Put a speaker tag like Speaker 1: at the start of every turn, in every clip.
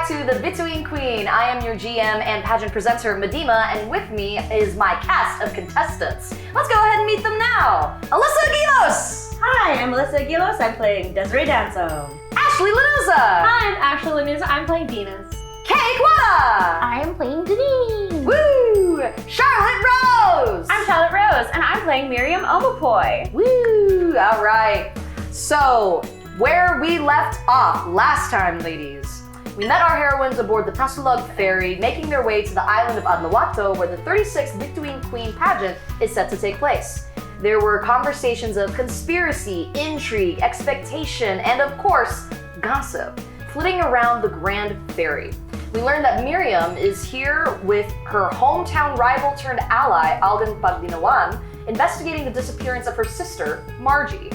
Speaker 1: back to the Bituin Queen. I am your GM and pageant presenter, Medima, and with me is my cast of contestants. Let's go ahead and meet them now. Alyssa Aguilos!
Speaker 2: Hi, I'm Alyssa Aguilos. I'm playing Desiree Danso.
Speaker 1: Ashley Lanuza!
Speaker 3: Hi, I'm Ashley Lanuza. I'm playing Venus.
Speaker 1: Kay Quada!
Speaker 3: I am playing Denise.
Speaker 1: Woo! Charlotte Rose!
Speaker 3: I'm Charlotte Rose, and I'm playing Miriam Omapoy.
Speaker 1: Woo! All right. So, where we left off last time, ladies, we met our heroines aboard the Tasulog ferry, making their way to the island of Adlawato, where the 36th Bituin Queen pageant is set to take place. There were conversations of conspiracy, intrigue, expectation, and of course, gossip, flitting around the grand ferry. We learned that Miriam is here with her hometown rival turned ally, Algan Pagdinawan, investigating the disappearance of her sister, Margie.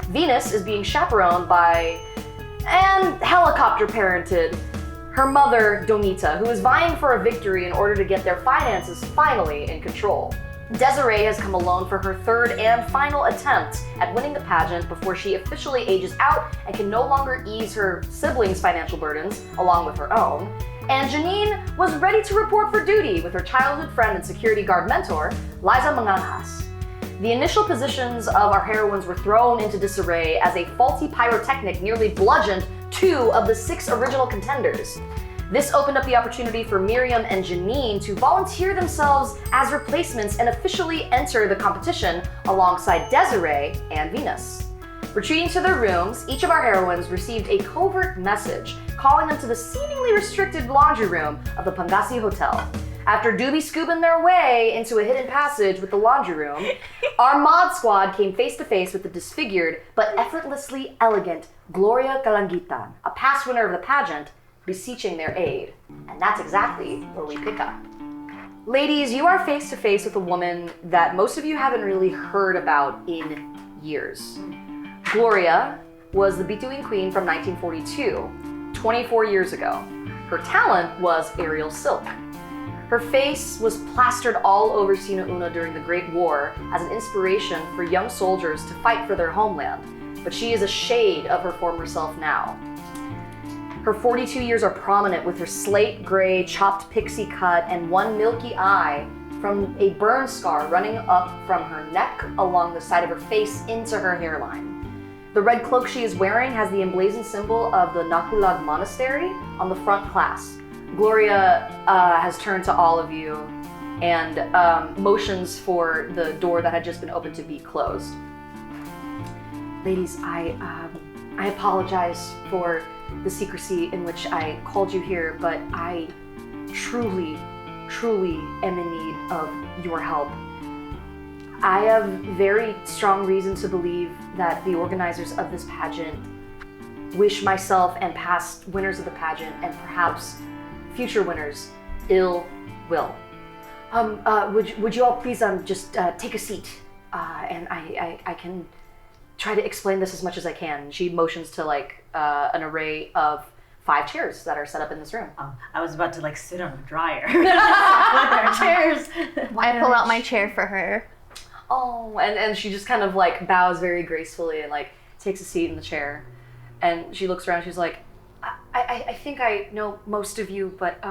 Speaker 1: Venus is being chaperoned by, and helicopter parented, her mother, Donita, who is vying for a victory in order to get their finances finally in control. Desiree has come alone for her third and final attempt at winning the pageant before she officially ages out and can no longer ease her siblings' financial burdens, along with her own. And Janine was ready to report for duty with her childhood friend and security guard mentor, Liza Manganhas. The initial positions of our heroines were thrown into disarray as a faulty pyrotechnic nearly bludgeoned 2 of the 6 original contenders. This opened up the opportunity for Miriam and Janine to volunteer themselves as replacements and officially enter the competition alongside Desiree and Venus. Retreating to their rooms, each of our heroines received a covert message calling them to the seemingly restricted laundry room of the Pangasi Hotel. After doobie scooping their way into a hidden passage with the laundry room, our mod squad came face to face with the disfigured but effortlessly elegant Gloria Kalangitan, a past winner of the pageant, beseeching their aid. And that's exactly where we pick up. Ladies, you are face to face with a woman that most of you haven't really heard about in years. Gloria was the Bituin Queen from 1942, 24 years ago. Her talent was aerial silk. Her face was plastered all over Sinauna during the Great War as an inspiration for young soldiers to fight for their homeland, but she is a shade of her former self now. Her 42 years are prominent with her slate gray, chopped pixie cut and one milky eye from a burn scar running up from her neck along the side of her face into her hairline. The red cloak she is wearing has the emblazoned symbol of the Nakulag Monastery on the front clasp. Gloria has turned to all of you and motions for the door that had just been opened to be closed. Ladies, I apologize for the secrecy in which I called you here, but I truly am in need of your help. I have very strong reason to believe that the organizers of this pageant wish myself and past winners of the pageant and perhaps future winners ill will. Would you all please just take a seat and I can try to explain this as much as I can. She motions to an array of 5 chairs that are set up in this room.
Speaker 2: Oh, I was about to sit on a dryer. With our chairs.
Speaker 3: I pull out my chair for her.
Speaker 1: Oh, and she just kind of bows very gracefully and takes a seat in the chair. And she looks around, she's like, I think I know most of you, but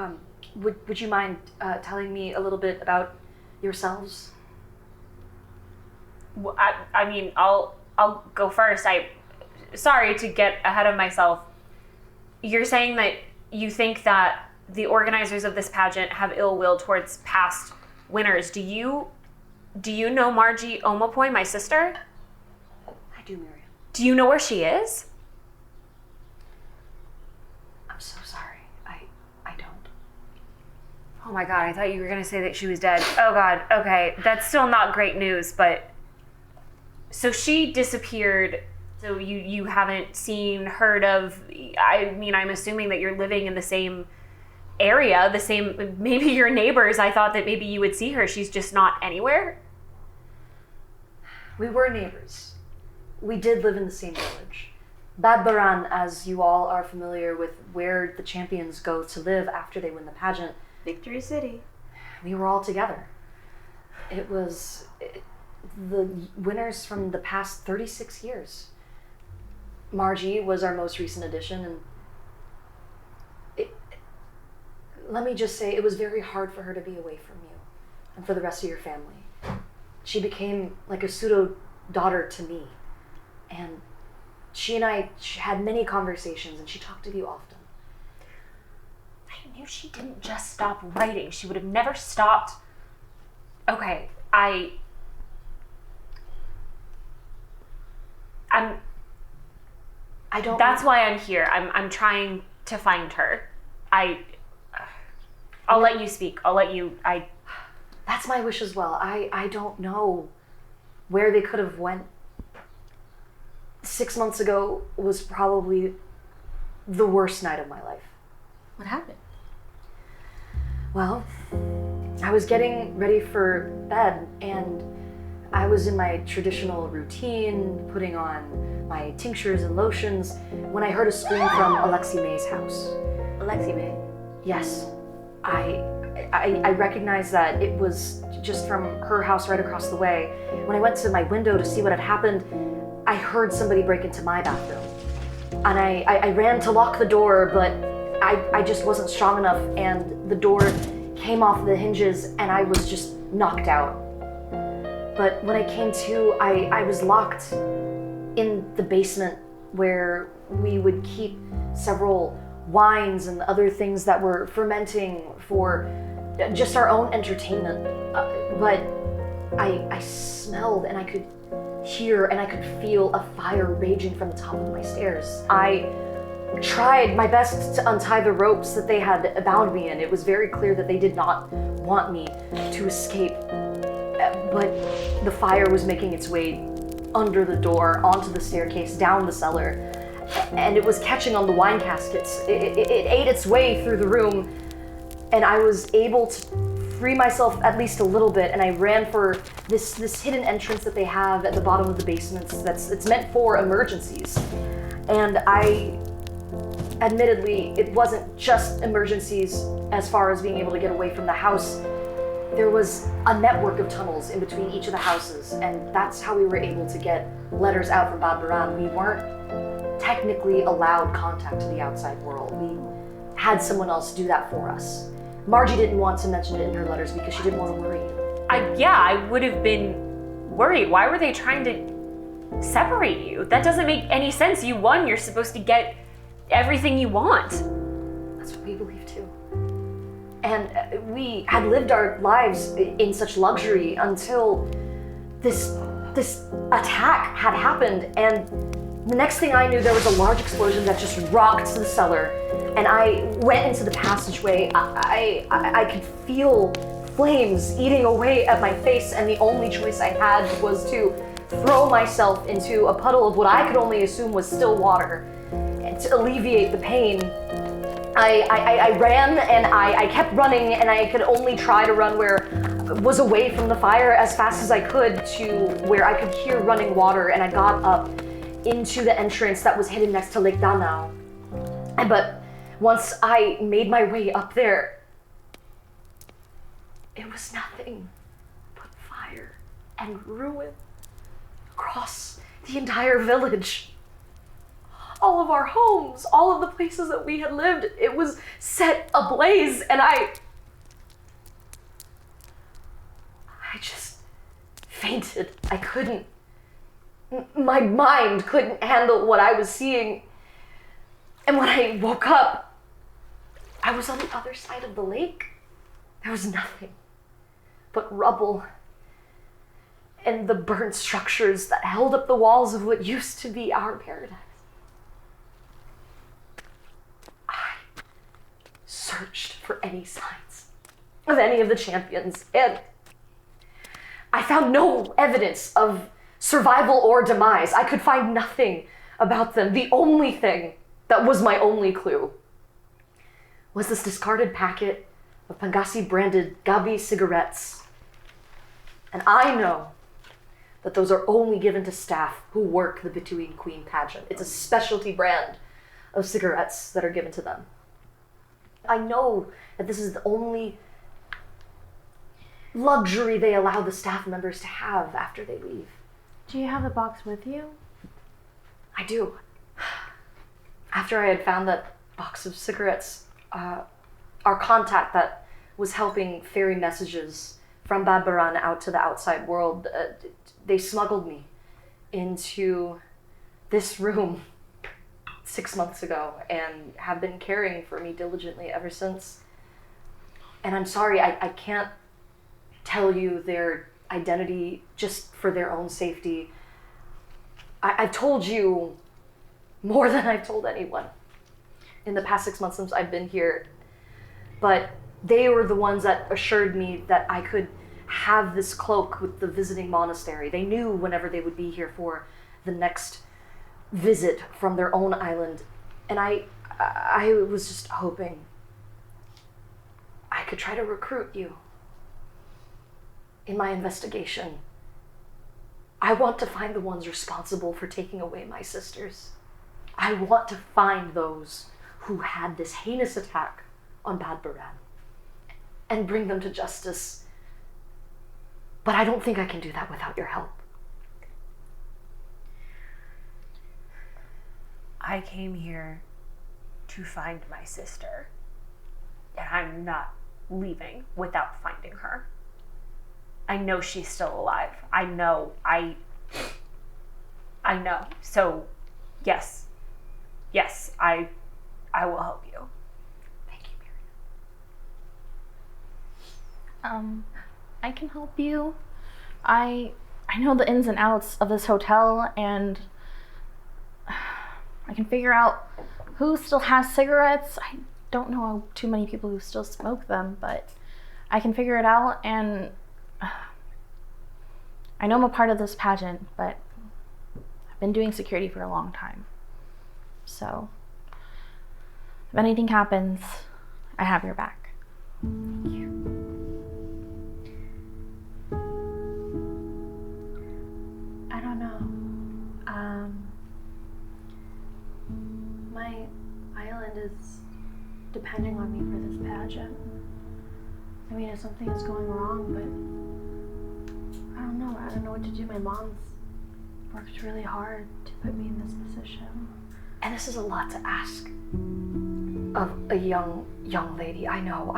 Speaker 1: would you mind telling me a little bit about yourselves?
Speaker 4: Well, I mean, I'll go first. Sorry to get ahead of myself. You're saying that you think that the organizers of this pageant have ill will towards past winners. Do you know Margie Omapoy, my sister?
Speaker 1: I do, Miriam.
Speaker 4: Do you know where she is?
Speaker 1: I'm so sorry. I don't.
Speaker 4: Oh my God, I thought you were gonna say that she was dead. Oh God, okay. That's still not great news, but... So she disappeared, so you haven't seen, heard of... I mean, I'm assuming that you're living in the same area, maybe your neighbors. I thought that maybe you would see her. She's just not anywhere?
Speaker 1: We were neighbors. We did live in the same village. Badbaran, as you all are familiar with where the champions go to live after they win the pageant.
Speaker 2: Victory City.
Speaker 1: We were all together. It was the winners from the past 36 years. Margie was our most recent addition, and let me just say, it was very hard for her to be away from you and for the rest of your family. She became like a pseudo daughter to me. And she and I had many conversations, and she talked to you often.
Speaker 4: I knew she didn't just stop writing. She would have never stopped. Okay, I'm
Speaker 1: I don't.
Speaker 4: That's why I'm here. I'm trying to find her. I'll let you speak. I'll let you.
Speaker 1: That's my wish as well. I don't know where they could have went. 6 months ago was probably the worst night of my life.
Speaker 2: What happened?
Speaker 1: Well, I was getting ready for bed, and I was in my traditional routine, putting on my tinctures and lotions, when I heard a scream from Alexi May's house.
Speaker 2: Alexi May?
Speaker 1: Yes. I recognized that it was just from her house right across the way. When I went to my window to see what had happened, I heard somebody break into my bathroom. And I ran to lock the door, but I just wasn't strong enough, and the door came off the hinges, and I was just knocked out. But when I came to, I was locked in the basement where we would keep several wines and other things that were fermenting for just our own entertainment. But I smelled, and I could hear, and I could feel a fire raging from the top of my stairs. I tried my best to untie the ropes that they had bound me in. It was very clear that they did not want me to escape. But the fire was making its way under the door, onto the staircase, down the cellar, and it was catching on the wine caskets. It ate its way through the room, and I was able to free myself at least a little bit, and I ran for this hidden entrance that they have at the bottom of the basements it's meant for emergencies. And admittedly, it wasn't just emergencies as far as being able to get away from the house. There was a network of tunnels in between each of the houses, and that's how we were able to get letters out from Bad Baran. We weren't technically allowed contact to the outside world. We had someone else do that for us. Margie didn't want to mention it in her letters because she didn't want to worry you.
Speaker 4: I would have been worried. Why were they trying to separate you? That doesn't make any sense. You won. You're supposed to get everything you want.
Speaker 1: That's what we believe too. And we had lived our lives in such luxury until this attack had happened, and the next thing I knew, there was a large explosion that just rocked the cellar, and I went into the passageway. I could feel flames eating away at my face, and the only choice I had was to throw myself into a puddle of what I could only assume was still water, and to alleviate the pain. I ran, and I kept running, and I could only try to run where was away from the fire as fast as I could to where I could hear running water, and I got up into the entrance that was hidden next to Lake Danao. But once I made my way up there, it was nothing but fire and ruin across the entire village. All of our homes, all of the places that we had lived, it was set ablaze, and I just fainted. I couldn't. My mind couldn't handle what I was seeing. And when I woke up, I was on the other side of the lake. There was nothing but rubble and the burnt structures that held up the walls of what used to be our paradise. I searched for any signs of any of the champions, and I found no evidence of survival or demise. I could find nothing about them. The only thing that was my only clue was this discarded packet of Pangasi branded Gabi cigarettes. And I know that those are only given to staff who work the Bituin Queen pageant. It's a specialty brand of cigarettes that are given to them. I know that this is the only luxury they allow the staff members to have after they leave.
Speaker 3: Do you have the box with you?
Speaker 1: I do. After I had found that box of cigarettes, our contact that was helping ferry messages from Badbaran out to the outside world, they smuggled me into this room 6 months ago and have been caring for me diligently ever since. And I'm sorry, I can't tell you their identity just for their own safety. I've told you more than I've told anyone in the past 6 months since I've been here. But they were the ones that assured me that I could have this cloak with the visiting monastery. They knew whenever they would be here for the next visit from their own island. And I was just hoping I could try to recruit you in my investigation. I want to find the ones responsible for taking away my sisters. I want to find those who had this heinous attack on Badbaran and bring them to justice. But I don't think I can do that without your help.
Speaker 4: I came here to find my sister, and I'm not leaving without finding her. I know she's still alive. I know. I know. So, yes, I will help you.
Speaker 1: Thank you, Miriam.
Speaker 3: I can help you. I know the ins and outs of this hotel, and I can figure out who still has cigarettes. I don't know too many people who still smoke them, but I can figure it out. And I know I'm a part of this pageant, but I've been doing security for a long time. So if anything happens, I have your back. Thank you. I don't know. My island is depending on me for this pageant. I mean, if something is going wrong, but I don't know. I don't know what to do. My mom's worked really hard to put me in this position.
Speaker 1: And this is a lot to ask of a young lady. I know.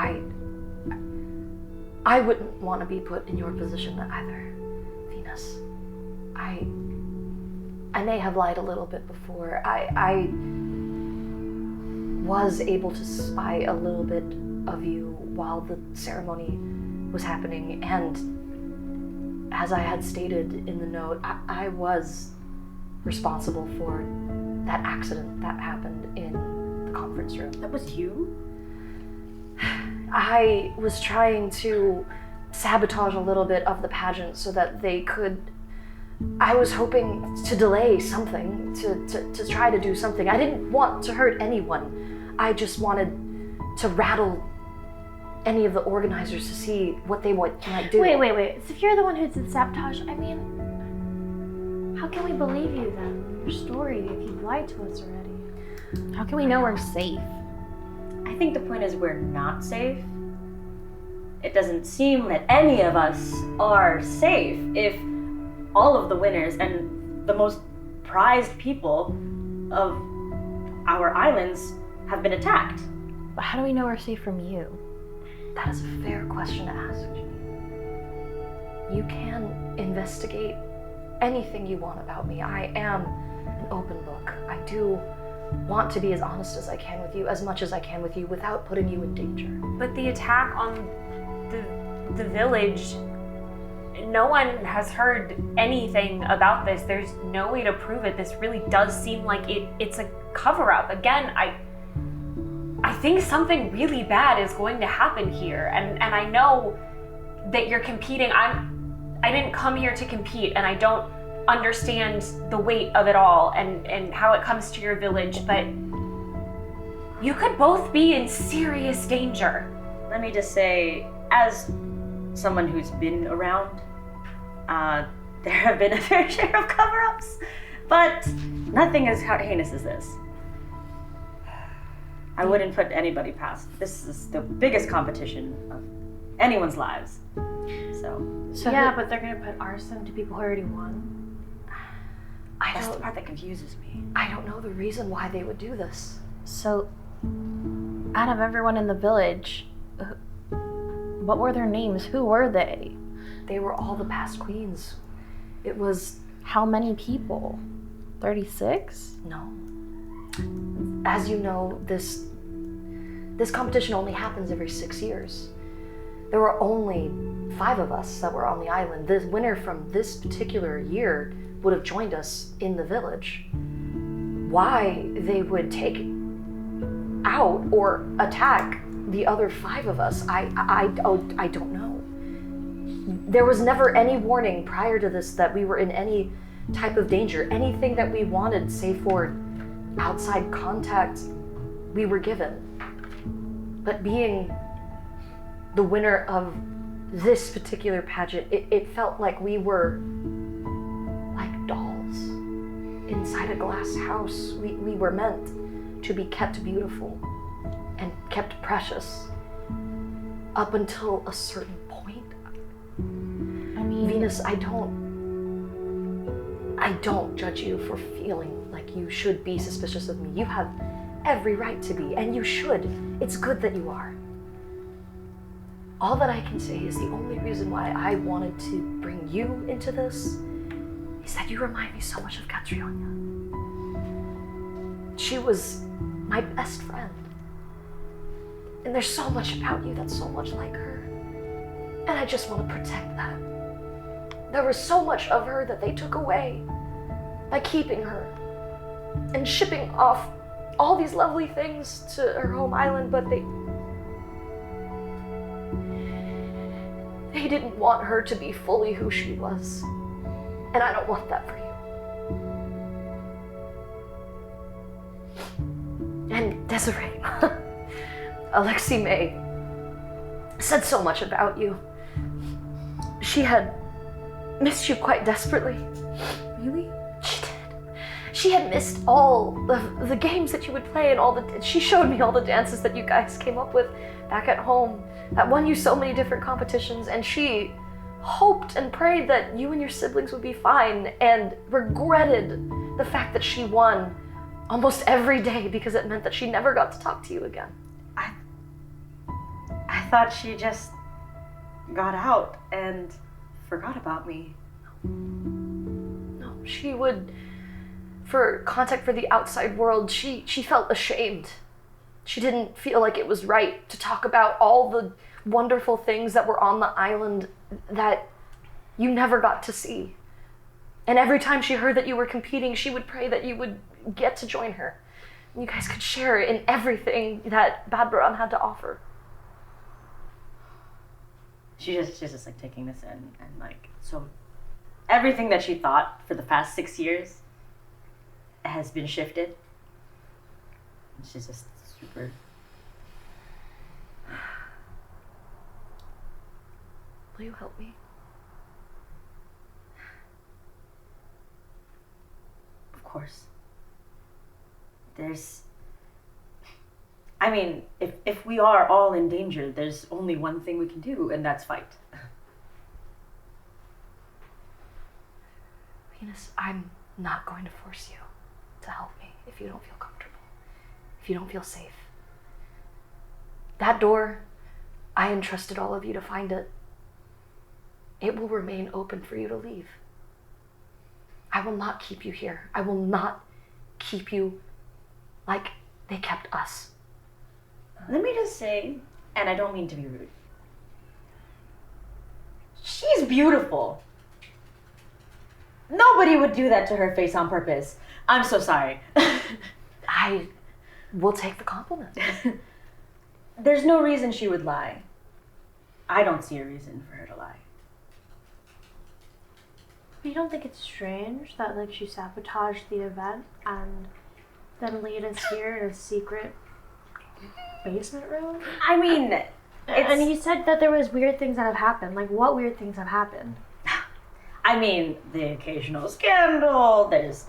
Speaker 1: I wouldn't want to be put in your position either, Venus. I may have lied a little bit before. I was able to spy a little bit of you while the ceremony was happening, and as I had stated in the note, I was responsible for that accident that happened in the conference room.
Speaker 2: That was you?
Speaker 1: I was trying to sabotage a little bit of the pageant so that they could. I was hoping to delay something, to try to do something. I didn't want to hurt anyone. I just wanted to rattle any of the organizers to see what they might do.
Speaker 3: Wait. So if you're the one who did sabotage, I mean, how can we believe you then? Your story, if you've lied to us already. How can we know we're safe?
Speaker 2: I think the point is we're not safe. It doesn't seem that any of us are safe if all of the winners and the most prized people of our islands have been attacked.
Speaker 3: But how do we know we're safe from you?
Speaker 1: That is a fair question to ask, Janine. You can investigate anything you want about me. I am an open book. I do want to be as honest as I can with you, as much as I can with you, without putting you in danger.
Speaker 4: But the attack on the village, no one has heard anything about this. There's no way to prove it. This really does seem like it's a cover-up. Again, I think something really bad is going to happen here, and I know that you're competing. I didn't come here to compete, and I don't understand the weight of it all and how it comes to your village, but you could both be in serious danger.
Speaker 2: Let me just say, as someone who's been around, there have been a fair share of cover-ups, but nothing as heinous as this. I wouldn't put anybody past. This is the biggest competition of anyone's lives. So
Speaker 3: Yeah, but they're gonna put arson to people who already won.
Speaker 2: that's the part that confuses me.
Speaker 1: I don't know the reason why they would do this.
Speaker 3: So out of everyone in the village, what were their names? Who were they?
Speaker 1: They were all the past queens. It was...
Speaker 3: How many people? 36?
Speaker 1: No. As you know, this competition only happens every 6 years. There were only 5 of us that were on the island. The winner from this particular year would have joined us in the village. Why they would take out or attack the other 5 of us, I don't know. There was never any warning prior to this that we were in any type of danger. Anything that we wanted, save for outside contact, we were given. But being the winner of this particular pageant, it felt like we were like dolls inside a glass house. We were meant to be kept beautiful and kept precious up until a certain point.
Speaker 3: I mean,
Speaker 1: Venus, I don't judge you for feeling like you should be suspicious of me. You have every right to be, and you should. It's good that you are. All that I can say is the only reason why I wanted to bring you into this is that you remind me so much of Catriona. She was my best friend. And there's so much about you that's so much like her. And I just want to protect that. There was so much of her that they took away by keeping her and shipping off all these lovely things to her home island, but they didn't want her to be fully who she was. And I don't want that for you. And Desiree, Alexi May said so much about you. She had missed you quite desperately.
Speaker 3: really?
Speaker 1: She did. She had missed all of the games that you would play and she showed me all the dances that you guys came up with back at home that won you so many different competitions, and she hoped and prayed that you and your siblings would be fine and regretted the fact that she won almost every day because it meant that she never got to talk to you again.
Speaker 2: I thought she just got out and forgot about me.
Speaker 1: No, she would, for contact for the outside world, she felt ashamed. She didn't feel like it was right to talk about all the wonderful things that were on the island that you never got to see. And every time she heard that you were competing, she would pray that you would get to join her. And you guys could share in everything that Bad Baran had to offer.
Speaker 2: She's just like taking this in, and like, so everything that she thought for the past 6 years has been shifted. And she's just super.
Speaker 1: Will you help me?
Speaker 2: Of course. I mean, if we are all in danger, there's only one thing we can do, and that's fight.
Speaker 1: Venus, I'm not going to force you to help me if you don't feel comfortable, if you don't feel safe. That door, I entrusted all of you to find it. It will remain open for you to leave. I will not keep you here. I will not keep you like they kept us.
Speaker 2: Let me just say, and I don't mean to be rude, she's beautiful. Nobody would do that to her face on purpose. I'm so sorry.
Speaker 1: I will take the compliment.
Speaker 2: There's no reason she would lie. I don't see a reason for her to lie.
Speaker 3: You don't think it's strange that like she sabotaged the event and then lead us here in a secret basement room?
Speaker 2: I mean,
Speaker 3: And he said that there was weird things that have happened. Like, what weird things have happened?
Speaker 2: I mean, the occasional scandal, there's...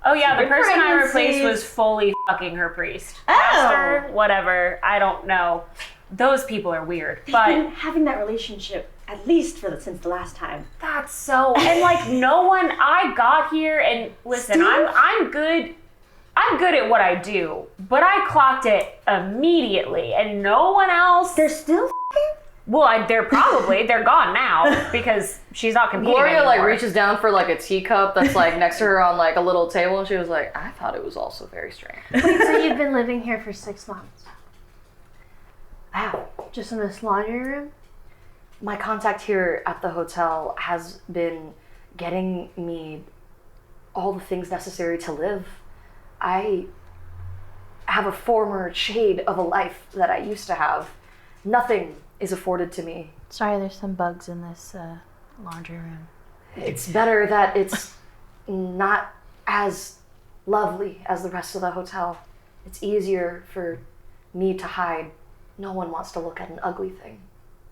Speaker 4: Oh yeah, the
Speaker 2: secret
Speaker 4: person I replaced
Speaker 2: pregnancies.
Speaker 4: was fully fucking her priest.
Speaker 2: Oh.
Speaker 4: Pastor, whatever, I don't know. Those people are weird,
Speaker 2: They've
Speaker 4: but
Speaker 2: been having that relationship at least since the last time.
Speaker 4: that's so, and like no one, I got here and listen,
Speaker 2: Steve?
Speaker 4: I'm good. I'm good at what I do, but I clocked it immediately, and no one else.
Speaker 2: They're still f***ing?
Speaker 4: Well, they're gone now because she's not competing
Speaker 1: Gloria
Speaker 4: anymore.
Speaker 1: like reaches down for like a teacup that's like next to her on like a little table, and she was like, I thought it was also very strange.
Speaker 3: Wait, so you've been living here for 6 months?
Speaker 1: Wow.
Speaker 3: Just in this laundry room?
Speaker 1: My contact here at the hotel has been getting me all the things necessary to live. I have a former shade of a life that I used to have. Nothing is afforded to me.
Speaker 5: Sorry, there's some bugs in this laundry room.
Speaker 1: It's better that it's not as lovely as the rest of the hotel. It's easier for me to hide. No one wants to look at an ugly thing.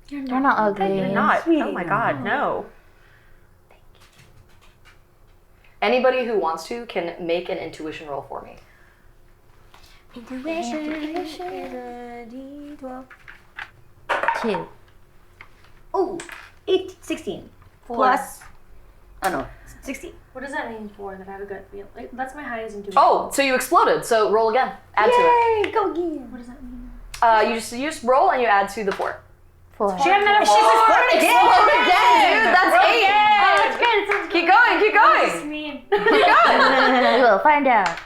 Speaker 5: They're not ugly.
Speaker 4: You're not. Oh my God, no.
Speaker 1: Anybody who wants to can make an intuition roll for me.
Speaker 2: Intuition is a D12.
Speaker 5: 2.
Speaker 2: Oh, 16. Plus. Oh no, 16.
Speaker 3: What does that mean for that I have a good feel? Like, that's my highest intuition.
Speaker 1: Oh, so you exploded. So roll again. Add to it.
Speaker 2: Yay, go again.
Speaker 3: What does that mean?
Speaker 1: You just roll and you add to the 4.
Speaker 5: 4.
Speaker 4: She had another
Speaker 1: Explode again, dude. That's 8.
Speaker 3: That's good.
Speaker 1: Keep going. Keep
Speaker 3: What does this
Speaker 1: going.
Speaker 3: mean?
Speaker 1: Keep going.
Speaker 5: We'll find out.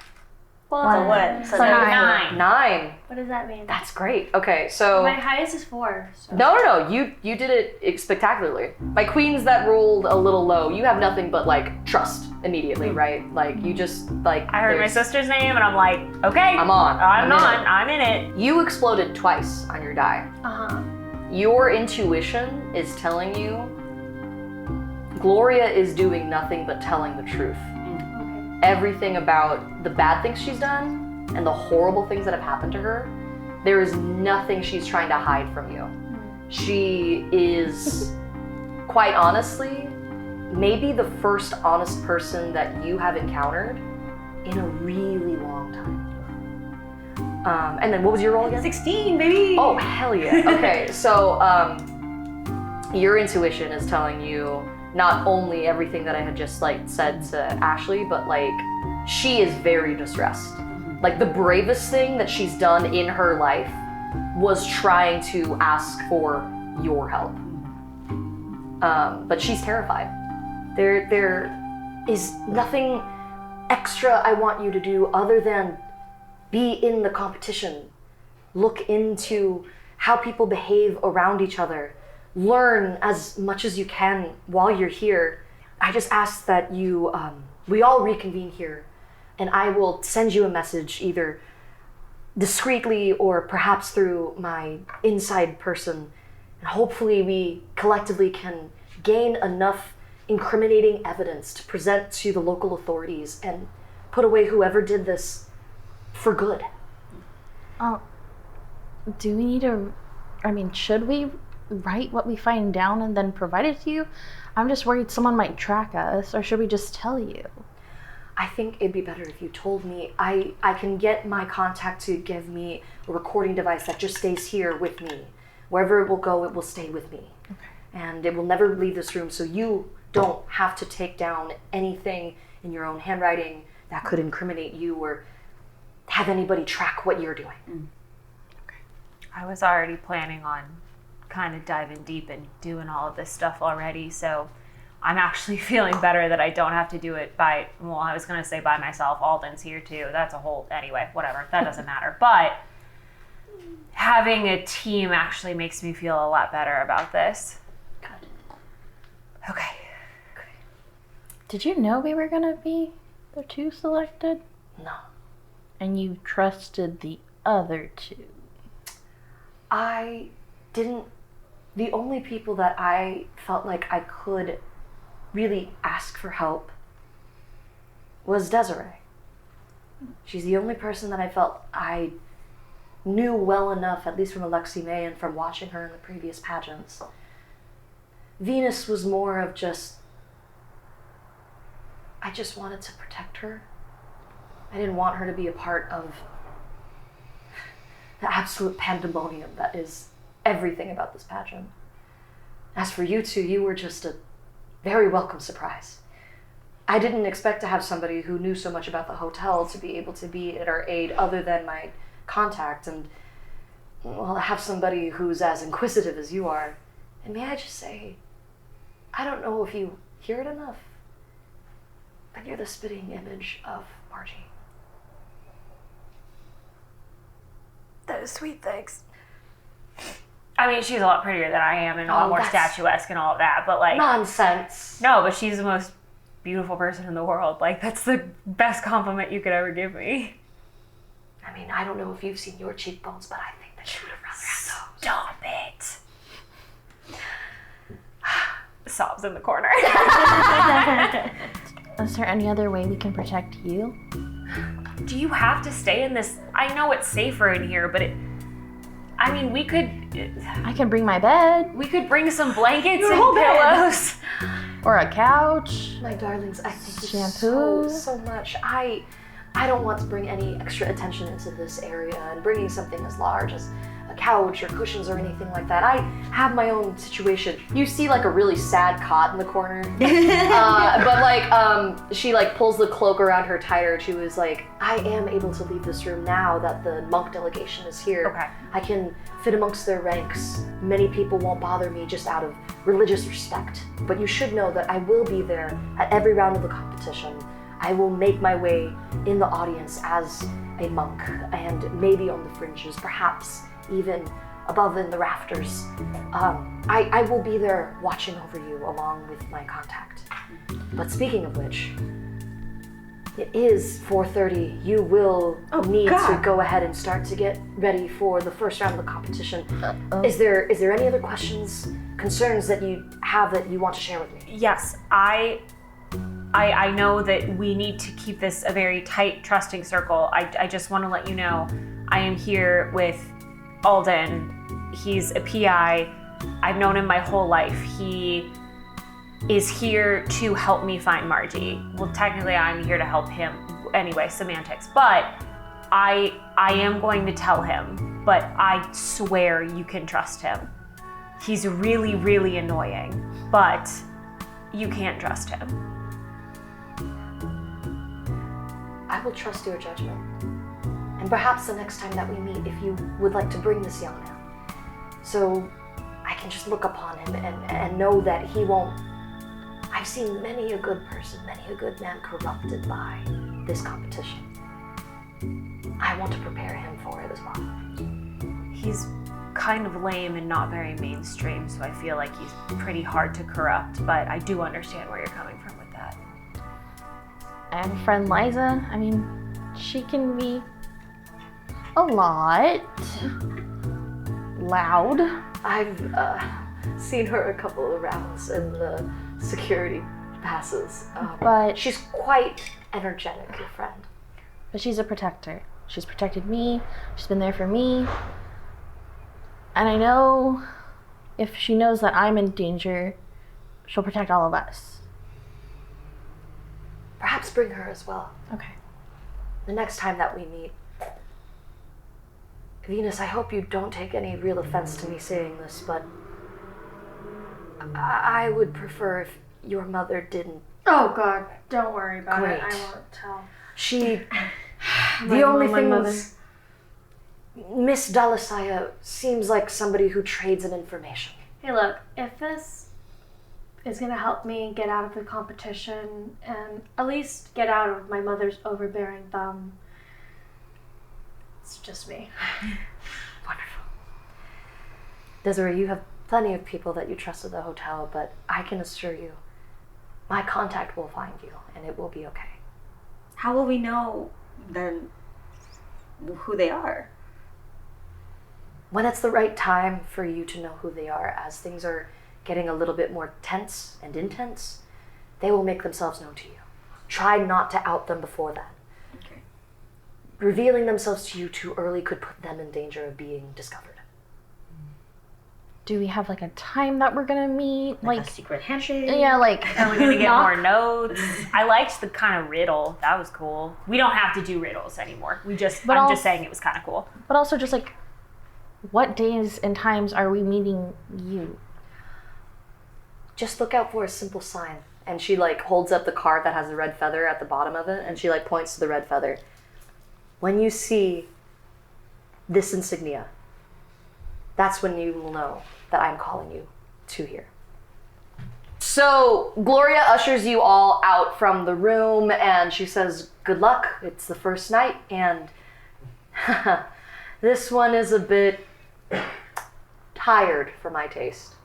Speaker 2: So what?
Speaker 5: So 9.
Speaker 1: 9.
Speaker 3: What does that mean?
Speaker 1: That's great. Okay, so
Speaker 3: My highest is 4. So.
Speaker 1: no. You did it spectacularly. My queens that rolled a little low. You have nothing but like trust immediately, right? Like you just like.
Speaker 4: I heard my
Speaker 1: there's-
Speaker 4: sister's name, and I'm like, okay,
Speaker 1: I'm on.
Speaker 4: I'm
Speaker 1: in
Speaker 4: on.
Speaker 1: it.
Speaker 4: I'm in it.
Speaker 1: You exploded twice on your die.
Speaker 3: Uh-huh.
Speaker 1: Your intuition is telling you Gloria is doing nothing but telling the truth.
Speaker 3: Okay.
Speaker 1: Everything about the bad things she's done and the horrible things that have happened to her, there is nothing she's trying to hide from you. She is, quite honestly, maybe the first honest person that you have encountered in a really long time. And then what was your roll again?
Speaker 2: 16, baby.
Speaker 1: Oh, hell yeah. Okay, so your intuition is telling you not only everything that I had just like said to Ashley, but like she is very distressed. Like the bravest thing that she's done in her life was trying to ask for your help. But she's terrified. There is nothing extra I want you to do other than be in the competition. Look into how people behave around each other. Learn as much as you can while you're here. I just ask that you, we all reconvene here, and I will send you a message either discreetly or perhaps through my inside person. And hopefully we collectively can gain enough incriminating evidence to present to the local authorities and put away whoever did this for good.
Speaker 5: Do we need to, should we write what we find down and then provide it to you? I'm just worried someone might track us, or should we just tell you?
Speaker 1: I think it'd be better if you told me. I can get my contact to give me a recording device that just stays here with me. Wherever it will go, it will stay with me.
Speaker 5: Okay.
Speaker 1: And it will never leave this room, so you don't have to take down anything in your own handwriting that could incriminate you or have anybody track what you're doing.
Speaker 4: I was already planning on kind of diving deep and doing all of this stuff already, so I'm actually feeling better that I don't have to do it by, well, I was going to say by myself. Alden's here too. That's a whole, anyway, whatever. That doesn't matter. But having a team actually makes me feel a lot better about this.
Speaker 1: Good.
Speaker 4: Okay.
Speaker 5: Did you know we were gonna be the 2 selected?
Speaker 1: No.
Speaker 5: And you trusted the other 2?
Speaker 1: I didn't. The only people that I felt like I could really ask for help was Desiree. She's the only person that I felt I knew well enough, at least from Alexi May and from watching her in the previous pageants. Venus was more of just, I just wanted to protect her. I didn't want her to be a part of the absolute pandemonium that is everything about this pageant. As for you two, you were just a very welcome surprise. I didn't expect to have somebody who knew so much about the hotel to be able to be at our aid other than my contact, and, well, have somebody who's as inquisitive as you are. And may I just say, I don't know if you hear it enough, but you're the spitting image of Margie.
Speaker 4: That is sweet, thanks. I mean, she's a lot prettier than I am and a lot more statuesque and all of that, but like...
Speaker 1: Nonsense.
Speaker 4: No, but she's the most beautiful person in the world. Like, that's the best compliment you could ever give me.
Speaker 1: I mean, I don't know if you've seen your cheekbones, but I think that you would have rather had those.
Speaker 4: Stop it. Sobs in the corner.
Speaker 5: Is there any other way we can protect you?
Speaker 4: Do you have to stay in this? I know it's safer in here, but I mean, we could...
Speaker 5: I can bring my bed.
Speaker 4: We could bring some blankets and pillows.
Speaker 5: Or a couch.
Speaker 1: My darlings, I thank you
Speaker 5: Shampoo.
Speaker 1: so much. I don't want to bring any extra attention into this area, and bringing something as large as a couch or cushions or anything like that. I have my own situation. You see like a really sad cot in the corner. But like, she like pulls the cloak around her tighter. She was like, I am able to leave this room now that the monk delegation is here.
Speaker 4: Okay.
Speaker 1: I can fit amongst their ranks. Many people won't bother me just out of religious respect. But you should know that I will be there at every round of the competition. I will make my way in the audience as a monk, and maybe on the fringes, perhaps even above in the rafters. I will be there watching over you along with my contact. But speaking of which, it is 4:30. You will need to go ahead and start to get ready for the first round of the competition. Is there any other questions, concerns that you have that you want to share with me?
Speaker 4: Yes, I know that we need to keep this a very tight, trusting circle. I just want to let you know I am here with Alden. He's a PI. I've known him my whole life. He is here to help me find Margie. Well, technically I'm here to help him. Anyway, semantics. But I am going to tell him, but I swear you can trust him. He's really, really annoying, but you can't trust him.
Speaker 1: I will trust your judgment. And perhaps the next time that we meet, if you would like to bring this young man, so I can just look upon him and know that he won't... I've seen many a good person, many a good man corrupted by this competition. I want to prepare him for it as well.
Speaker 4: He's kind of lame and not very mainstream, so I feel like he's pretty hard to corrupt, but I do understand where you're coming from with that.
Speaker 5: I have a friend, Liza. I mean, she can be a lot loud.
Speaker 1: I've seen her a couple of rounds in the security passes.
Speaker 5: But
Speaker 1: she's quite energetic, your friend.
Speaker 5: But she's a protector. She's protected me. She's been there for me. And I know if she knows that I'm in danger, she'll protect all of us.
Speaker 1: Perhaps bring her as well.
Speaker 5: Okay.
Speaker 1: The next time that we meet. Venus, I hope you don't take any real offense to me saying this, but I would prefer if your mother didn't.
Speaker 3: Oh God, don't worry about it. I
Speaker 1: Great.
Speaker 3: won't tell.
Speaker 1: She...
Speaker 3: My
Speaker 1: the only
Speaker 3: mom, my
Speaker 1: thing
Speaker 3: mother.
Speaker 1: is, Miss Dalasaya seems like somebody who trades in information.
Speaker 3: Hey, look, if this is gonna help me get out of the competition and at least get out of my mother's overbearing thumb, it's just me.
Speaker 1: Wonderful. Desiree, you have plenty of people that you trust at the hotel, but I can assure you, my contact will find you, and it will be okay.
Speaker 2: How will we know then who they are?
Speaker 1: When it's the right time for you to know who they are, as things are getting a little bit more tense and intense, they will make themselves known to you. Try not to out them before that.
Speaker 2: Okay.
Speaker 1: Revealing themselves to you too early could put them in danger of being discovered.
Speaker 5: Do we have like a time that we're gonna meet?
Speaker 2: Like a secret handshake?
Speaker 5: Yeah, like
Speaker 4: Are we gonna get more notes? I liked the kind of riddle. That was cool. We don't have to do riddles anymore. I'm just saying it was kind of cool.
Speaker 5: But also just like, what days and times are we meeting you?
Speaker 1: Just look out for a simple sign. And she like holds up the card that has a red feather at the bottom of it, and she like points to the red feather. When you see this insignia, that's when you will know that I'm calling you to here. So Gloria ushers you all out from the room, and she says, good luck, it's the first night, and this one is a bit tired for my taste.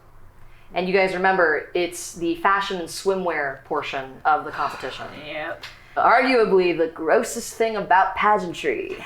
Speaker 1: And you guys remember, it's the fashion and swimwear portion of the competition.
Speaker 2: Yep.
Speaker 1: Arguably the grossest thing about pageantry.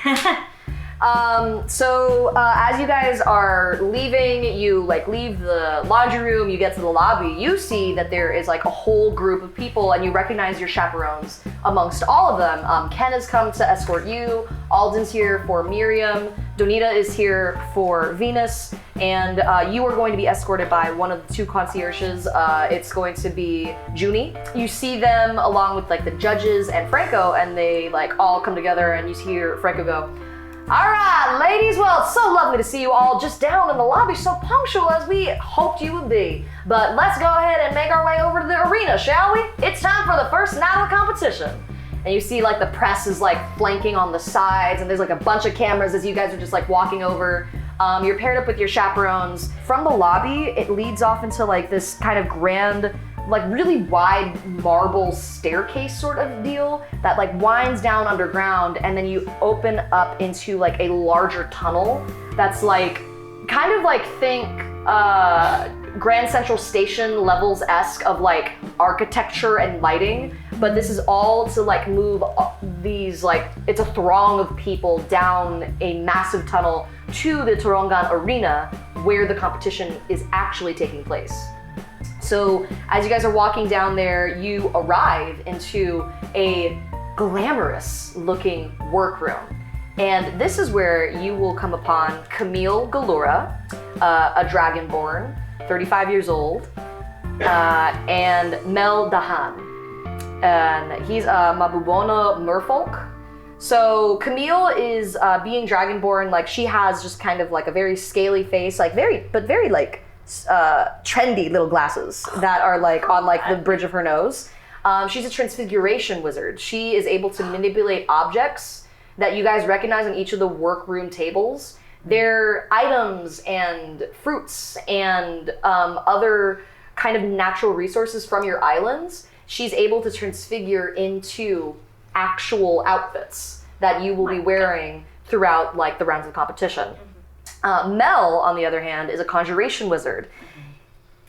Speaker 1: So as you guys are leaving, you like leave the laundry room, you get to the lobby, you see that there is like a whole group of people, and you recognize your chaperones amongst all of them. Ken has come to escort you, Alden's here for Miriam, Donita is here for Venus, and you are going to be escorted by one of the two concierges. It's going to be Junie. You see them along with like the judges and Franco, and they like all come together, and you hear Franco go, all right, ladies, well, it's so lovely to see you all just down in the lobby, so punctual as we hoped you would be. But let's go ahead and make our way over to the arena, shall we? It's time for the first night of the competition. And you see like the press is like flanking on the sides, and there's like a bunch of cameras as you guys are just like walking over. You're paired up with your chaperones. From the lobby, it leads off into like this kind of grand, like really wide marble staircase sort of deal that like winds down underground, and then you open up into like a larger tunnel that's like kind of like think Grand Central Station levels-esque of like architecture and lighting, but this is all to like move these like, it's a throng of people down a massive tunnel to the Torongan Arena where the competition is actually taking place. So as you guys are walking down there, you arrive into a glamorous looking workroom. And this is where you will come upon Camille Galura, a dragonborn, 35 years old, and Mel Dahan. And he's a Mabubona merfolk. So Camille is being dragonborn, like she has just kind of like a very scaly face, like very like trendy little glasses that are like on like the bridge of her nose. She's a transfiguration wizard. She is able to manipulate objects that you guys recognize on each of the workroom tables. They're items and fruits and other kind of natural resources from your islands. She's able to transfigure into actual outfits that you will be wearing throughout like the rounds of competition. Mel, on the other hand, is a conjuration wizard.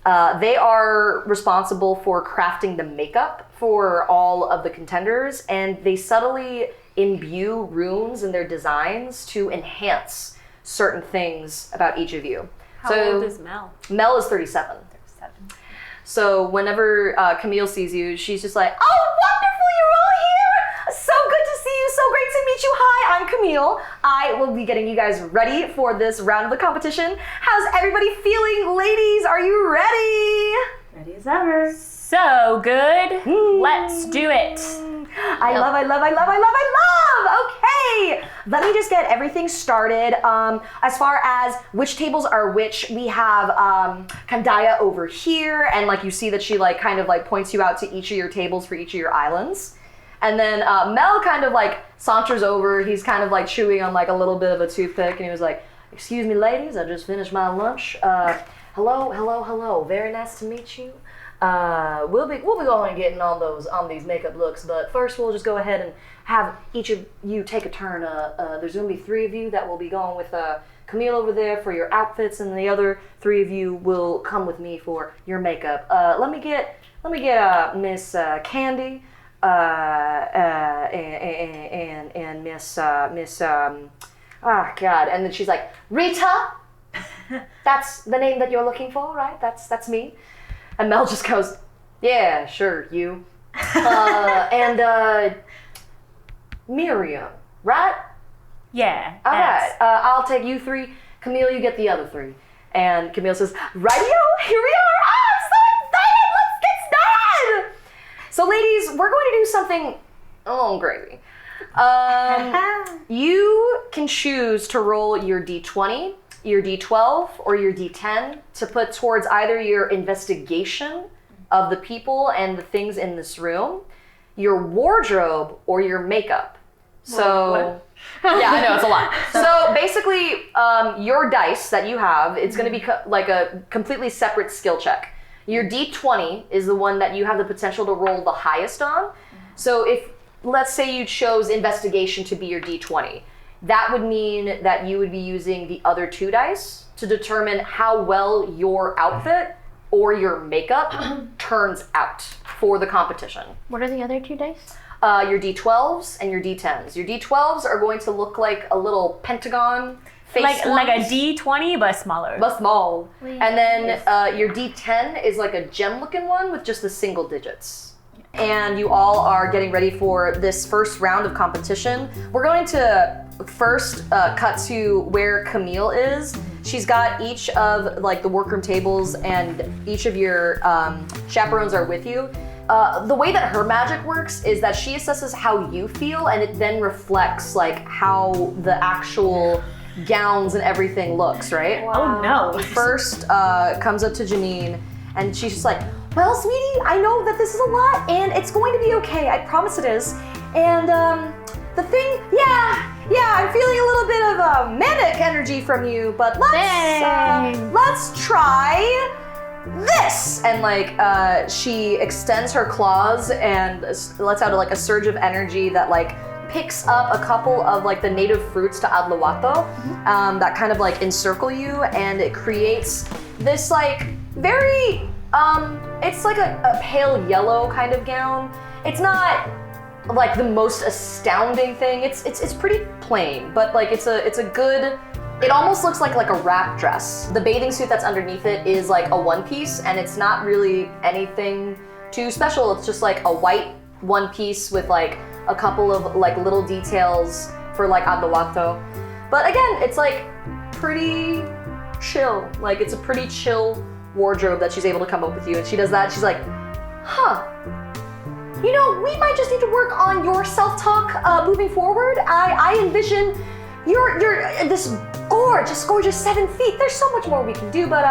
Speaker 1: They are responsible for crafting the makeup for all of the contenders, and they subtly imbue runes in their designs to enhance certain things about each of you.
Speaker 4: How old is Mel?
Speaker 1: Mel is 37. So whenever Camille sees you, she's just like, oh, wonderful, you're all here. So good to see you. So great to meet you. Hi, I'm Camille. I will be getting you guys ready for this round of the competition. How's everybody feeling? Ladies, are you ready?
Speaker 2: Ready as ever.
Speaker 4: So good. Let's do it.
Speaker 1: I love. Okay, let me just get everything started. As far as which tables are which, we have Kandaya over here, and like you see that she like kind of like points you out to each of your tables for each of your islands. And then Mel kind of like saunters over. He's kind of like chewing on like a little bit of a toothpick, and he was like, "Excuse me, ladies, I just finished my lunch. Hello. Very nice to meet you. We'll be going and getting on these makeup looks, but first we'll just go ahead and have each of you take a turn. There's gonna be 3 of you that will be going with Camille over there for your outfits, and the other 3 of you will come with me for your makeup. Let me get Miss Candy and Miss oh God, and then she's like, Rita. That's the name that you're looking for, right? That's me. And Mel just goes, yeah, sure, you. And Miriam, right?
Speaker 4: Yeah.
Speaker 1: All right, I'll take you 3. Camille, you get the other 3. And Camille says, rightio, here we are. I'm so excited. Let's get started. So ladies, we're going to do something a little crazy. You can choose to roll your D20, your D12, or your D10 to put towards either your investigation of the people and the things in this room, your wardrobe, or your makeup. So, yeah, I know, it's a lot. So basically, your dice that you have, it's going to be like a completely separate skill check. Your D20 is the one that you have the potential to roll the highest on. So if, let's say you chose investigation to be your D20, that would mean that you would be using the other 2 dice to determine how well your outfit or your makeup turns out for the competition.
Speaker 5: What are the other 2 dice?
Speaker 1: Your D12s and your D10s. Your D12s are going to look like a little pentagon face
Speaker 4: Like a D20, but smaller.
Speaker 1: but small. And then your D10 is like a gem-looking one with just the single digits. And you all are getting ready for this first round of competition. We're going to first cut to where Camille is. She's got each of like the workroom tables, and each of your chaperones are with you. The way that her magic works is that she assesses how you feel, and it then reflects like how the actual gowns and everything looks, right?
Speaker 2: Oh no.
Speaker 1: First comes up to Janine, and she's just like, well, sweetie, I know that this is a lot, and it's going to be okay. I promise it is. And the thing, yeah, I'm feeling a little bit of manic energy from you, but let's try this. And like she extends her claws and lets out like a surge of energy that like picks up a couple of like the native fruits to Adlawato that kind of like encircle you, and it creates this like very it's like a pale yellow kind of gown. It's not like the most astounding thing. It's pretty plain, but like it's a good. It almost looks like a wrap dress. The bathing suit that's underneath it is like a one piece, and it's not really anything too special. It's just like a white one piece with like a couple of like little details for like Adlawato. But again, it's like pretty chill. Like it's a pretty chill wardrobe that she's able to come up with you. And she does that. She's like, huh. You know, we might just need to work on your self-talk moving forward. I envision you're this gorgeous 7 feet. There's so much more we can do, but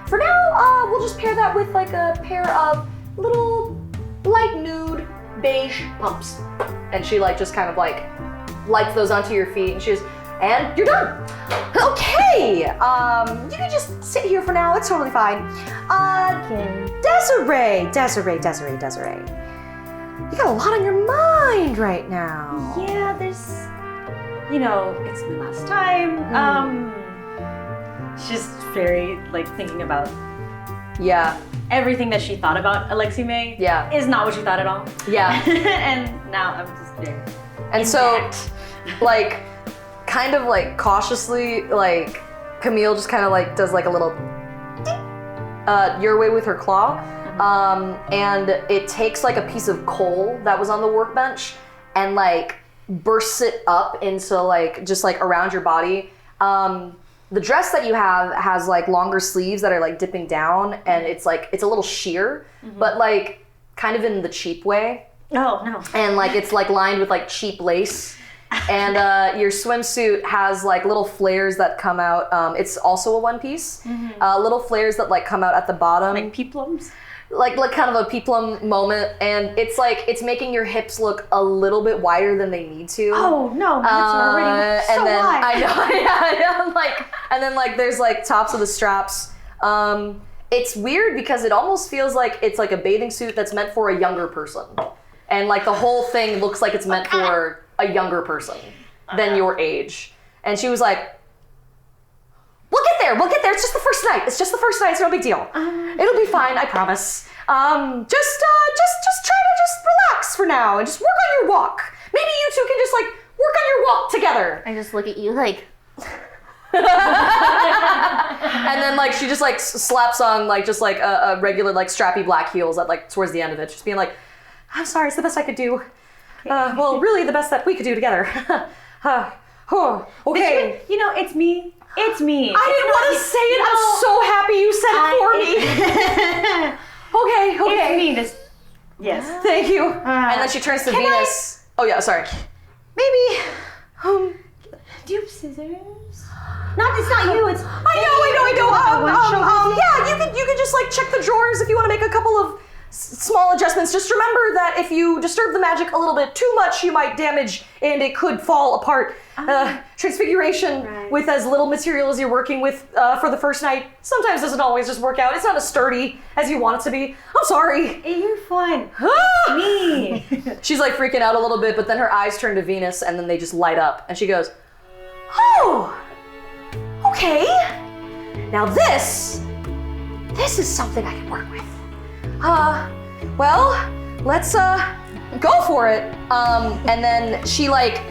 Speaker 1: for now, we'll just pair that with like a pair of little light nude beige pumps. And she like just kind of like lights those onto your feet, and she's, and you're done. Okay, you can just sit here for now. It's totally fine. Desiree. You got a lot on your mind right now.
Speaker 2: Yeah, there's, you know, it's my last time. She's very like thinking about
Speaker 1: Yeah.
Speaker 2: everything that she thought about Alexi May.
Speaker 1: Yeah.
Speaker 2: Is not what she thought at all.
Speaker 1: Yeah.
Speaker 2: And now I'm just there.
Speaker 1: And so, like, kind of like cautiously, like, Camille just kind of like does like a little your way with her claw. And it takes like a piece of coal that was on the workbench and like bursts it up into like just like around your body. The dress that you have has like longer sleeves that are like dipping down, and it's like it's a little sheer, but like kind of in the cheap way.
Speaker 2: Oh no.
Speaker 1: And like it's like lined with like cheap lace. And your swimsuit has like little flares that come out. It's also a one piece. Little flares that like come out at the bottom.
Speaker 2: Like peplums?
Speaker 1: Like kind of a peplum moment, and it's like it's making your hips look a little bit wider than they need to.
Speaker 2: Oh no, my hips are already so
Speaker 1: and then
Speaker 2: wide.
Speaker 1: I know, like, and then like there's like tops of the straps. It's weird because it almost feels like it's like a bathing suit that's meant for a younger person, and like the whole thing looks like it's meant for a younger person than your age. And she was like, We'll get there. It's just the first night. It's no big deal. It'll be fine, I promise. Just try to just relax for now and just work on your walk. Maybe you two can just like work on your walk together.
Speaker 5: I just look at you like,
Speaker 1: And then like she just like slaps on like just like a regular like strappy black heels at like towards the end of it, just being like, I'm sorry, it's the best I could do. Well, really the best that we could do together. Okay.
Speaker 2: You know, it's me. It's me.
Speaker 1: I didn't want to say it. I'm so happy you said it for me. Okay.
Speaker 2: It's me. Yes.
Speaker 1: Thank you. And then she turns to Venus. Oh yeah, sorry.
Speaker 2: Maybe. Do you have scissors? It's not you. It's.
Speaker 1: I know. Yeah, you could just like check the drawers if you want to make a couple of small adjustments. Just remember that if you disturb the magic a little bit too much, you might damage and it could fall apart. Transfiguration with as little material as you're working with for the first night sometimes doesn't always just work out. It's not as sturdy as you want it to be. I'm sorry.
Speaker 2: You're fine. Me.
Speaker 1: She's like freaking out a little bit, but then her eyes turn to Venus and then they just light up and she goes, oh, okay. Now this is something I can work with. Well, let's go for it. And then she like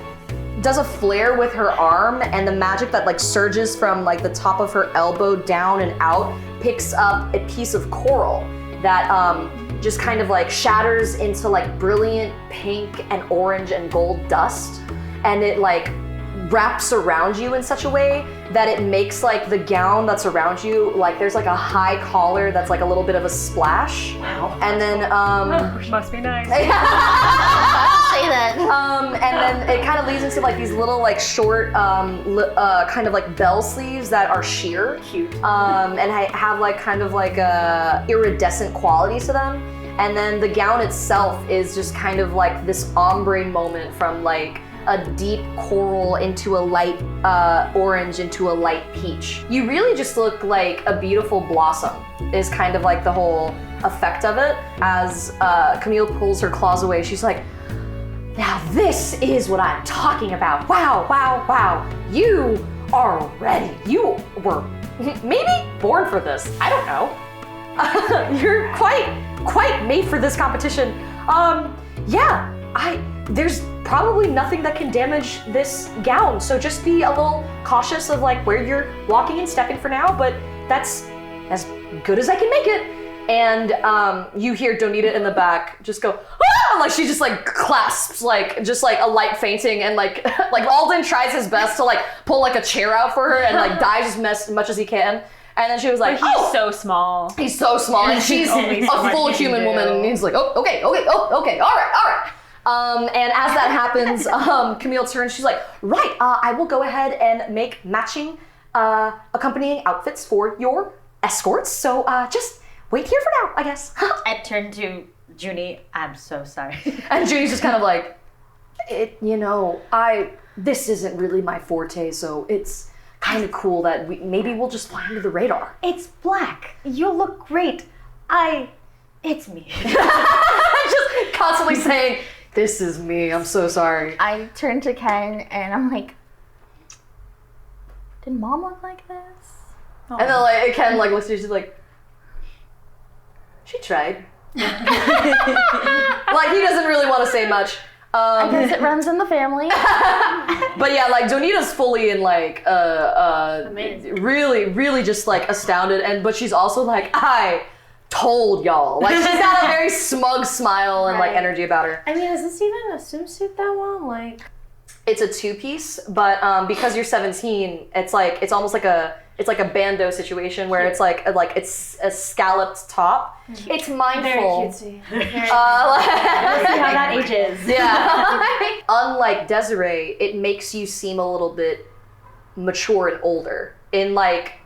Speaker 1: does a flare with her arm, and the magic that like surges from like the top of her elbow down and out picks up a piece of coral that just kind of like shatters into like brilliant pink and orange and gold dust, and it like wraps around you in such a way that it makes like the gown that's around you, like there's like a high collar that's like a little bit of a splash.
Speaker 2: Wow.
Speaker 1: And then
Speaker 4: Must be nice.
Speaker 5: Say that.
Speaker 1: and then it kind of leads into like these little like short kind of like bell sleeves that are sheer.
Speaker 2: Cute.
Speaker 1: And have like kind of like a iridescent quality to them. And then the gown itself is just kind of like this ombre moment from like a deep coral into a light orange into a light peach. You really just look like a beautiful blossom is kind of like the whole effect of it. As Camille pulls her claws away, she's like, now this is what I'm talking about. Wow, wow, wow. You are ready. You were maybe born for this. I don't know. You're quite made for this competition. There's probably nothing that can damage this gown, so just be a little cautious of like where you're walking and stepping for now, but that's as good as I can make it. And you hear Donita in the back just go, ah! Like she just like clasps like just like a light fainting, and like like Alden tries his best to like pull like a chair out for her and like dives as much as he can. And then she was like,
Speaker 4: He's so small.
Speaker 1: He's so small, and she's a full human woman, and he's like, oh, okay, all right. And as that happens, Camille turns, she's like, right, I will go ahead and make matching accompanying outfits for your escorts, so just wait here for now, I guess.
Speaker 2: I turn to Junie. I'm so sorry.
Speaker 1: And Junie's just kind of like, this isn't really my forte, so it's kind of cool that maybe we'll just fly under the radar.
Speaker 2: It's black. You look great. It's me.
Speaker 1: Just constantly saying, this is me, I'm so sorry.
Speaker 5: I turn to Ken and I'm like, did Mom look like this?
Speaker 1: And then like Ken like looks at you, she's like, she tried. Like he doesn't really want to say much.
Speaker 5: I guess it runs in the family.
Speaker 1: But yeah, like Donita's fully in like really, really just like astounded, but she's also like, I told y'all. Like she's got a very smug smile and like energy about her.
Speaker 3: I mean, is this even a swimsuit that long? Like,
Speaker 1: it's a two-piece, but because you're 17, it's almost like a bandeau situation where it's like it's a scalloped top. It's mindful.
Speaker 3: very cutesy.
Speaker 2: Let's see how that ages.
Speaker 1: Yeah. Unlike Desiree, it makes you seem a little bit mature and older in like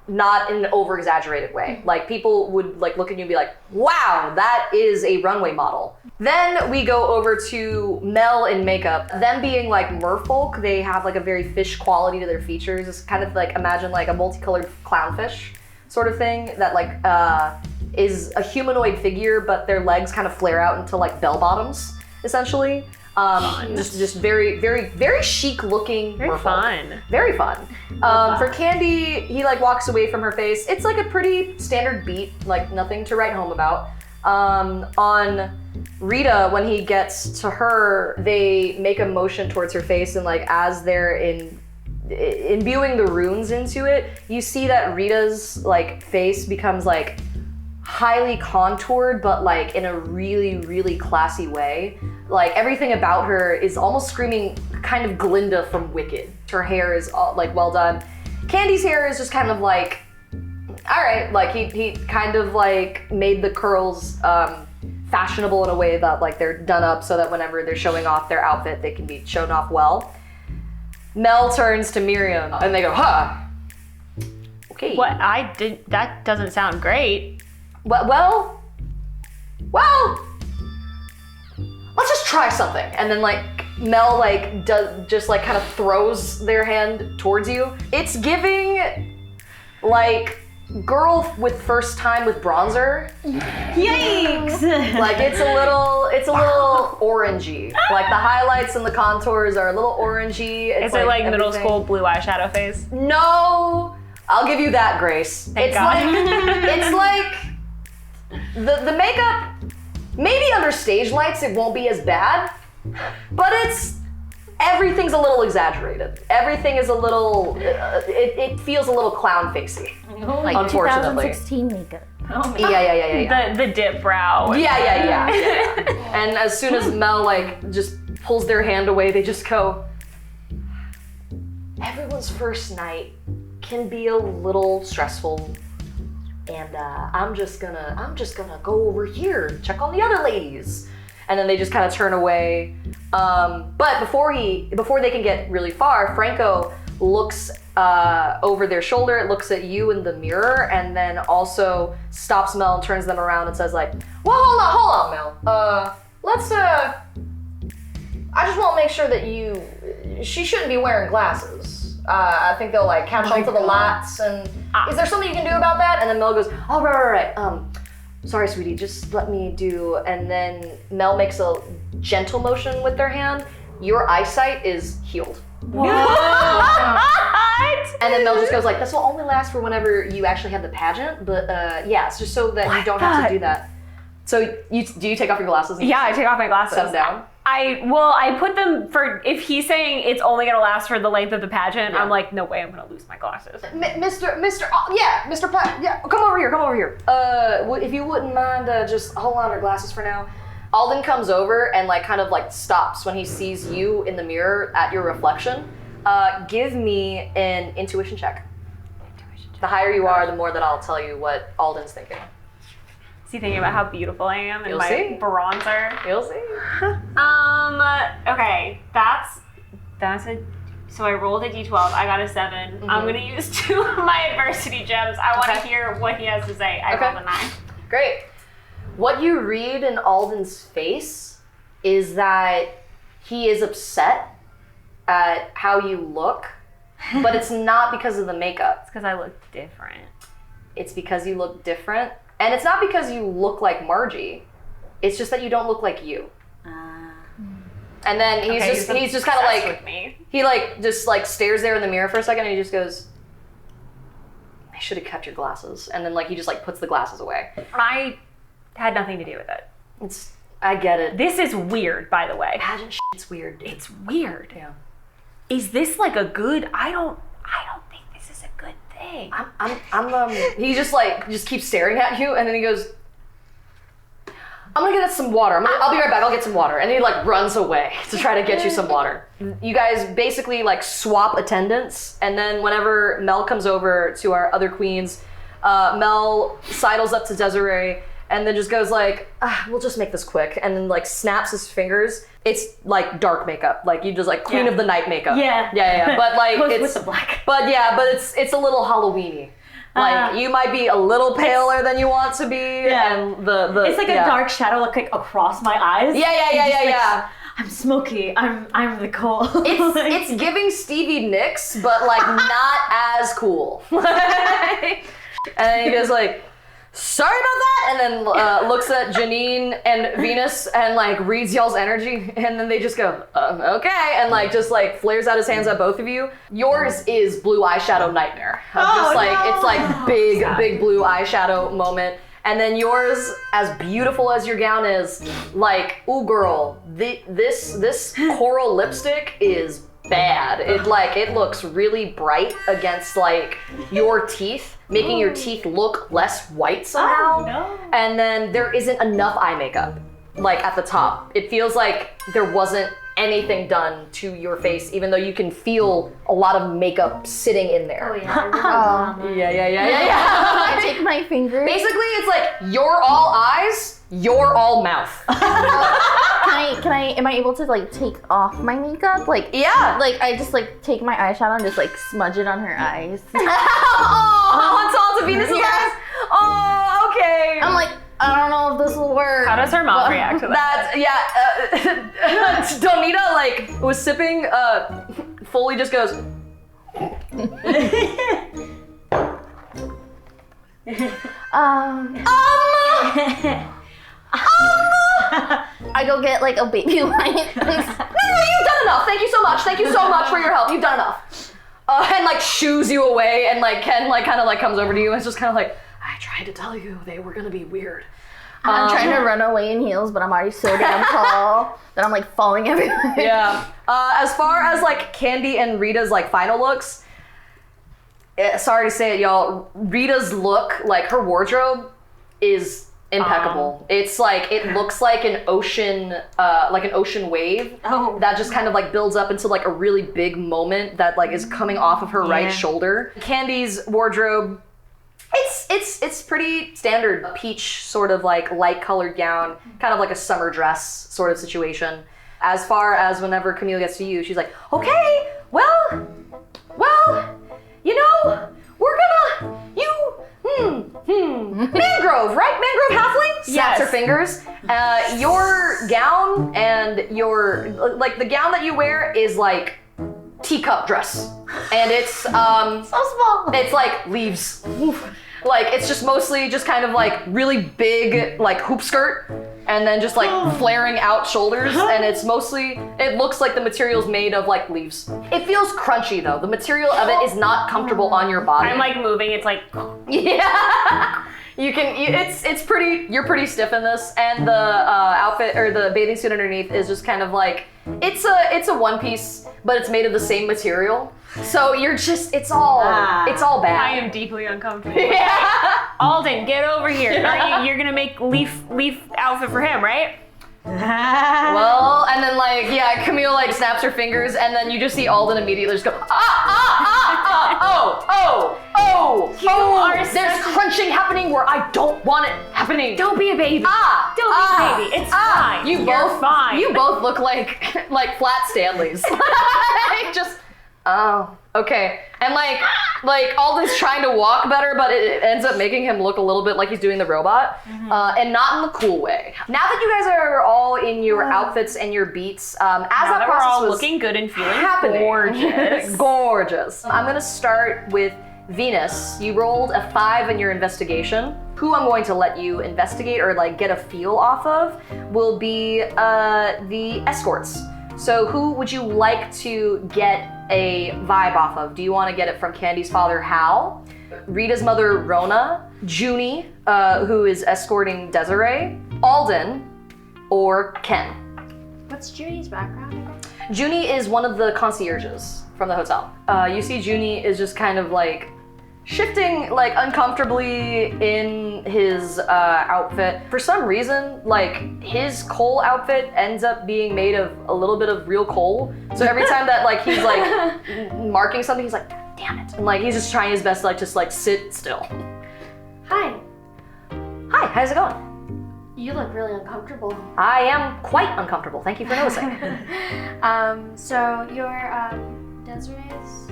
Speaker 1: not in an over-exaggerated way. Like people would like look at you and be like, wow, that is a runway model. Then we go over to Mel in makeup. Them being like merfolk, they have like a very fish quality to their features. It's kind of like, imagine like a multicolored clownfish sort of thing that like is a humanoid figure, but their legs kind of flare out into like bell bottoms, essentially. Just very, very, very chic looking.
Speaker 4: Very
Speaker 1: merfolk.
Speaker 4: fun.
Speaker 1: Very fun. For Candy, he like walks away from her face. It's like a pretty standard beat, like nothing to write home about. On Rita, when he gets to her, they make a motion towards her face, and like as they're imbuing the runes into it, you see that Rita's like face becomes like highly contoured, but like in a really, really classy way. Like everything about her is almost screaming kind of Glinda from Wicked. Her hair is all, like well done. Candy's hair is just kind of like, all right, like he kind of like made the curls fashionable in a way that like they're done up so that whenever they're showing off their outfit, they can be shown off well. Mel turns to Miriam and they go, huh, okay.
Speaker 4: What that doesn't sound great.
Speaker 1: Well, well, let's just try something. And then like Mel like does just like kind of throws their hand towards you. It's giving like girl with first time with bronzer.
Speaker 2: Yikes!
Speaker 1: Like it's a little orangey. Like the highlights and the contours are a little orangey.
Speaker 4: Is it like middle
Speaker 1: everything.
Speaker 4: school blue eyeshadow phase?
Speaker 1: No, I'll give you that, Grace.
Speaker 4: Thank
Speaker 1: it's
Speaker 4: God.
Speaker 1: like the makeup. Maybe under stage lights it won't be as bad, but everything's a little exaggerated. Everything is a little. It feels a little clown facey.
Speaker 5: Like
Speaker 1: Unfortunately.
Speaker 5: 2016 makeup.
Speaker 1: Yeah.
Speaker 4: The dip brow.
Speaker 1: Yeah. And as soon as Mel like just pulls their hand away, they just go. Everyone's first night can be a little stressful, and I'm just gonna go over here and check on the other ladies, and then they just kind of turn away. But before they can get really far, Franco looks over their shoulder, looks at you in the mirror, and then also stops Mel and turns them around and says like, well, hold on, Mel. Let's I just want to make sure that she shouldn't be wearing glasses. I think they'll like catch on to the lights, and is there something you can do about that? And then Mel goes, oh, right. Sorry, sweetie, just let me do, and then Mel makes a gentle motion with their hand. Your eyesight is healed.
Speaker 4: What?
Speaker 1: And then Mel just goes like, this will only last for whenever you actually have the pageant, but yeah, it's just so that you don't have to do that. So do you take off your glasses? And
Speaker 4: Yeah, I take off my glasses.
Speaker 1: set them down?
Speaker 4: I put them for, if he's saying it's only gonna last for the length of the pageant,
Speaker 1: Yeah.
Speaker 4: I'm like, no way, I'm gonna lose my glasses.
Speaker 1: Mr. Platt, yeah, come over here. If you wouldn't mind just hold on to your glasses for now. Alden comes over and like kind of like stops when he sees you in the mirror at your reflection. Give me an intuition check. The higher you are, the more that I'll tell you what Alden's thinking.
Speaker 4: Is he thinking about how beautiful I am and
Speaker 1: You'll
Speaker 4: my
Speaker 1: see.
Speaker 4: bronzer?
Speaker 1: You'll see.
Speaker 4: Okay, that's a, so I rolled a d12, I got a 7. I'm gonna use 2 of my adversity gems. I wanna hear what he has to say. I rolled a 9.
Speaker 1: Great. What you read in Alden's face is that he is upset at how you look, but it's not because of the makeup.
Speaker 4: It's because I look different.
Speaker 1: It's because you look different. And it's not because you look like Margie. It's just that you don't look like you. And then he's just kind of like,
Speaker 4: with me.
Speaker 1: he like just like stares there in the mirror for a second and he just goes, I should have kept your glasses. And then like he just like puts the glasses away.
Speaker 4: I had nothing to do with it.
Speaker 1: I get it.
Speaker 4: This is weird, by the way.
Speaker 1: Pageant shit's weird, dude.
Speaker 4: It's weird.
Speaker 1: Yeah.
Speaker 4: Is this like a good, I don't think this is a good thing.
Speaker 1: He just keeps staring at you and then he goes, I'm gonna get us some water. I'll be right back, I'll get some water. And he like runs away to try to get you some water. You guys basically like swap attendants, and then whenever Mel comes over to our other queens, Mel sidles up to Desiree and then just goes like, we'll just make this quick, and then like snaps his fingers. It's like dark makeup, like you just like Queen of the Night makeup. Yeah. But like
Speaker 2: Goes
Speaker 1: it's
Speaker 2: with the black.
Speaker 1: But it's a little Halloweeny. Like you might be a little paler than you want to be, and the
Speaker 2: It's like a dark shadow like across my eyes.
Speaker 1: Yeah.
Speaker 2: I'm smoky. I'm the cold.
Speaker 1: It's giving Stevie Nicks, but like not as cool. And he goes like, sorry about that, and then looks at Janine and Venus and like reads y'all's energy, and then they just go, okay, and like just like flares out his hands at both of you. Yours is blue eyeshadow nightmare. It's like big blue eyeshadow moment. And then yours, as beautiful as your gown is, like, ooh girl, this coral lipstick is bad. It looks really bright against like your teeth, making your teeth look less white somehow.
Speaker 2: Oh, no.
Speaker 1: And then there isn't enough eye makeup, like at the top. It feels like there wasn't anything done to your face, even though you can feel a lot of makeup sitting in there.
Speaker 5: I take my fingers.
Speaker 1: Basically, it's like you're all eyes, you're all mouth.
Speaker 5: Am I able to like take off my makeup? Like,
Speaker 1: Yeah.
Speaker 5: like I just like take my eyeshadow and just like smudge it on her eyes.
Speaker 1: Oh, on top of Venus's eyes? Oh, okay.
Speaker 5: I'm like, I don't know if this will work.
Speaker 4: How does her mom react to that?
Speaker 1: That's, Donita, like, was sipping, fully just goes,
Speaker 5: I go get like a baby wine.
Speaker 1: no, you've done enough. Thank you so much. Thank you so much for your help. You've done enough. And like shoos you away, and like Ken like kind of like comes over to you and is just kind of like, I tried to tell you they were gonna be weird.
Speaker 5: I'm trying to run away in heels, but I'm already so damn tall that I'm like falling everywhere.
Speaker 1: Yeah. As far as like Candy and Rita's like final looks, sorry to say it, y'all, Rita's look, like her wardrobe is impeccable. It's like, it looks like an ocean wave that just kind of like builds up into like a really big moment that like is coming off of her right shoulder. Candy's wardrobe, it's pretty standard. A peach sort of like light colored gown, kind of like a summer dress sort of situation. As far as whenever Camille gets to you, she's like, okay, well, you know, we're gonna, Mangrove, right? Mangrove halfling? Snaps her fingers. Your gown and your, like the gown that you wear is like teacup dress. And it's, so
Speaker 5: small.
Speaker 1: It's like leaves. Like it's just mostly just kind of like really big like hoop skirt and then just like flaring out shoulders, and it's mostly, it looks like the material's made of like leaves. It feels crunchy though. The material of it is not comfortable on your body.
Speaker 4: I'm like moving, it's like...
Speaker 1: Yeah. It's pretty, you're pretty stiff in this, and the outfit or the bathing suit underneath is just kind of like, it's a one piece, but it's made of the same material. So you're just, it's all bad.
Speaker 4: I am deeply uncomfortable.
Speaker 1: Yeah.
Speaker 4: Alden, get over here. You're gonna make leaf outfit for him, right?
Speaker 1: Well, and then like, yeah, Camille like snaps her fingers, and then you just see Alden immediately just go, there's crunching happening where I don't want it happening.
Speaker 4: Don't be a baby. Don't be a baby. It's fine. You're fine.
Speaker 1: You both look like flat Stanleys. Just, okay. And like Alden's trying to walk better, but it ends up making him look a little bit like he's doing the robot, and not in the cool way. Now that you guys are all in your outfits and your beats, as that
Speaker 4: we're all
Speaker 1: process was
Speaker 4: looking good and feeling
Speaker 1: happening,
Speaker 4: gorgeous.
Speaker 1: gorgeous. I'm gonna start with Venus. You rolled a 5 in your investigation. Who I'm going to let you investigate or like get a feel off of will be the escorts. So who would you like to get a vibe off of? Do you want to get it from Candy's father, Hal, Rita's mother, Rona, Junie, who is escorting Desiree, Alden, or Ken?
Speaker 3: What's Junie's background again?
Speaker 1: Junie is one of the concierges from the hotel. You see Junie is just kind of like shifting like uncomfortably in his outfit. For some reason, like his coal outfit ends up being made of a little bit of real coal. So every time that like he's like marking something, he's like, damn it. And like he's just trying his best to like just like sit still.
Speaker 3: Hi.
Speaker 1: Hi, how's it going?
Speaker 3: You look really uncomfortable.
Speaker 1: I am quite uncomfortable. Thank you for noticing.
Speaker 3: So you're Desiree's?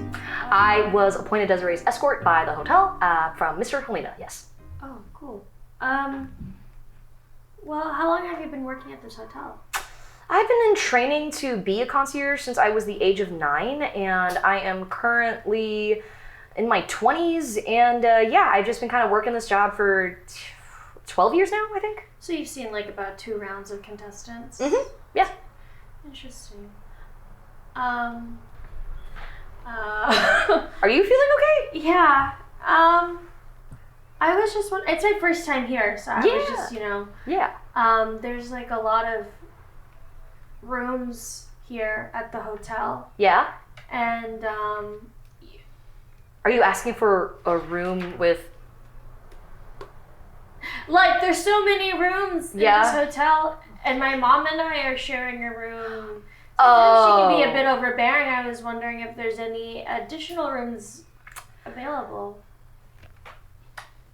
Speaker 1: I was appointed Desiree's escort by the hotel from Mr. Helena, yes.
Speaker 3: Oh, cool. Well, how long have you been working at this hotel?
Speaker 1: I've been in training to be a concierge since I was the age of 9, and I am currently in my 20s, and yeah, I've just been kind of working this job for 12 years now, I think.
Speaker 3: So you've seen like about 2 rounds of contestants?
Speaker 1: Mm-hmm, yeah.
Speaker 3: Interesting.
Speaker 1: Are you feeling okay?
Speaker 3: Yeah. I was just wondering, it's my first time here, so I was just, you know.
Speaker 1: Yeah.
Speaker 3: There's like a lot of rooms here at the hotel.
Speaker 1: Yeah?
Speaker 3: And,
Speaker 1: Are you asking for a room with...
Speaker 3: like, there's so many rooms in
Speaker 1: Yeah.
Speaker 3: this hotel, and my mom and I are sharing a room.
Speaker 1: Oh.
Speaker 3: She can be a bit overbearing. I was wondering if there's any additional rooms available.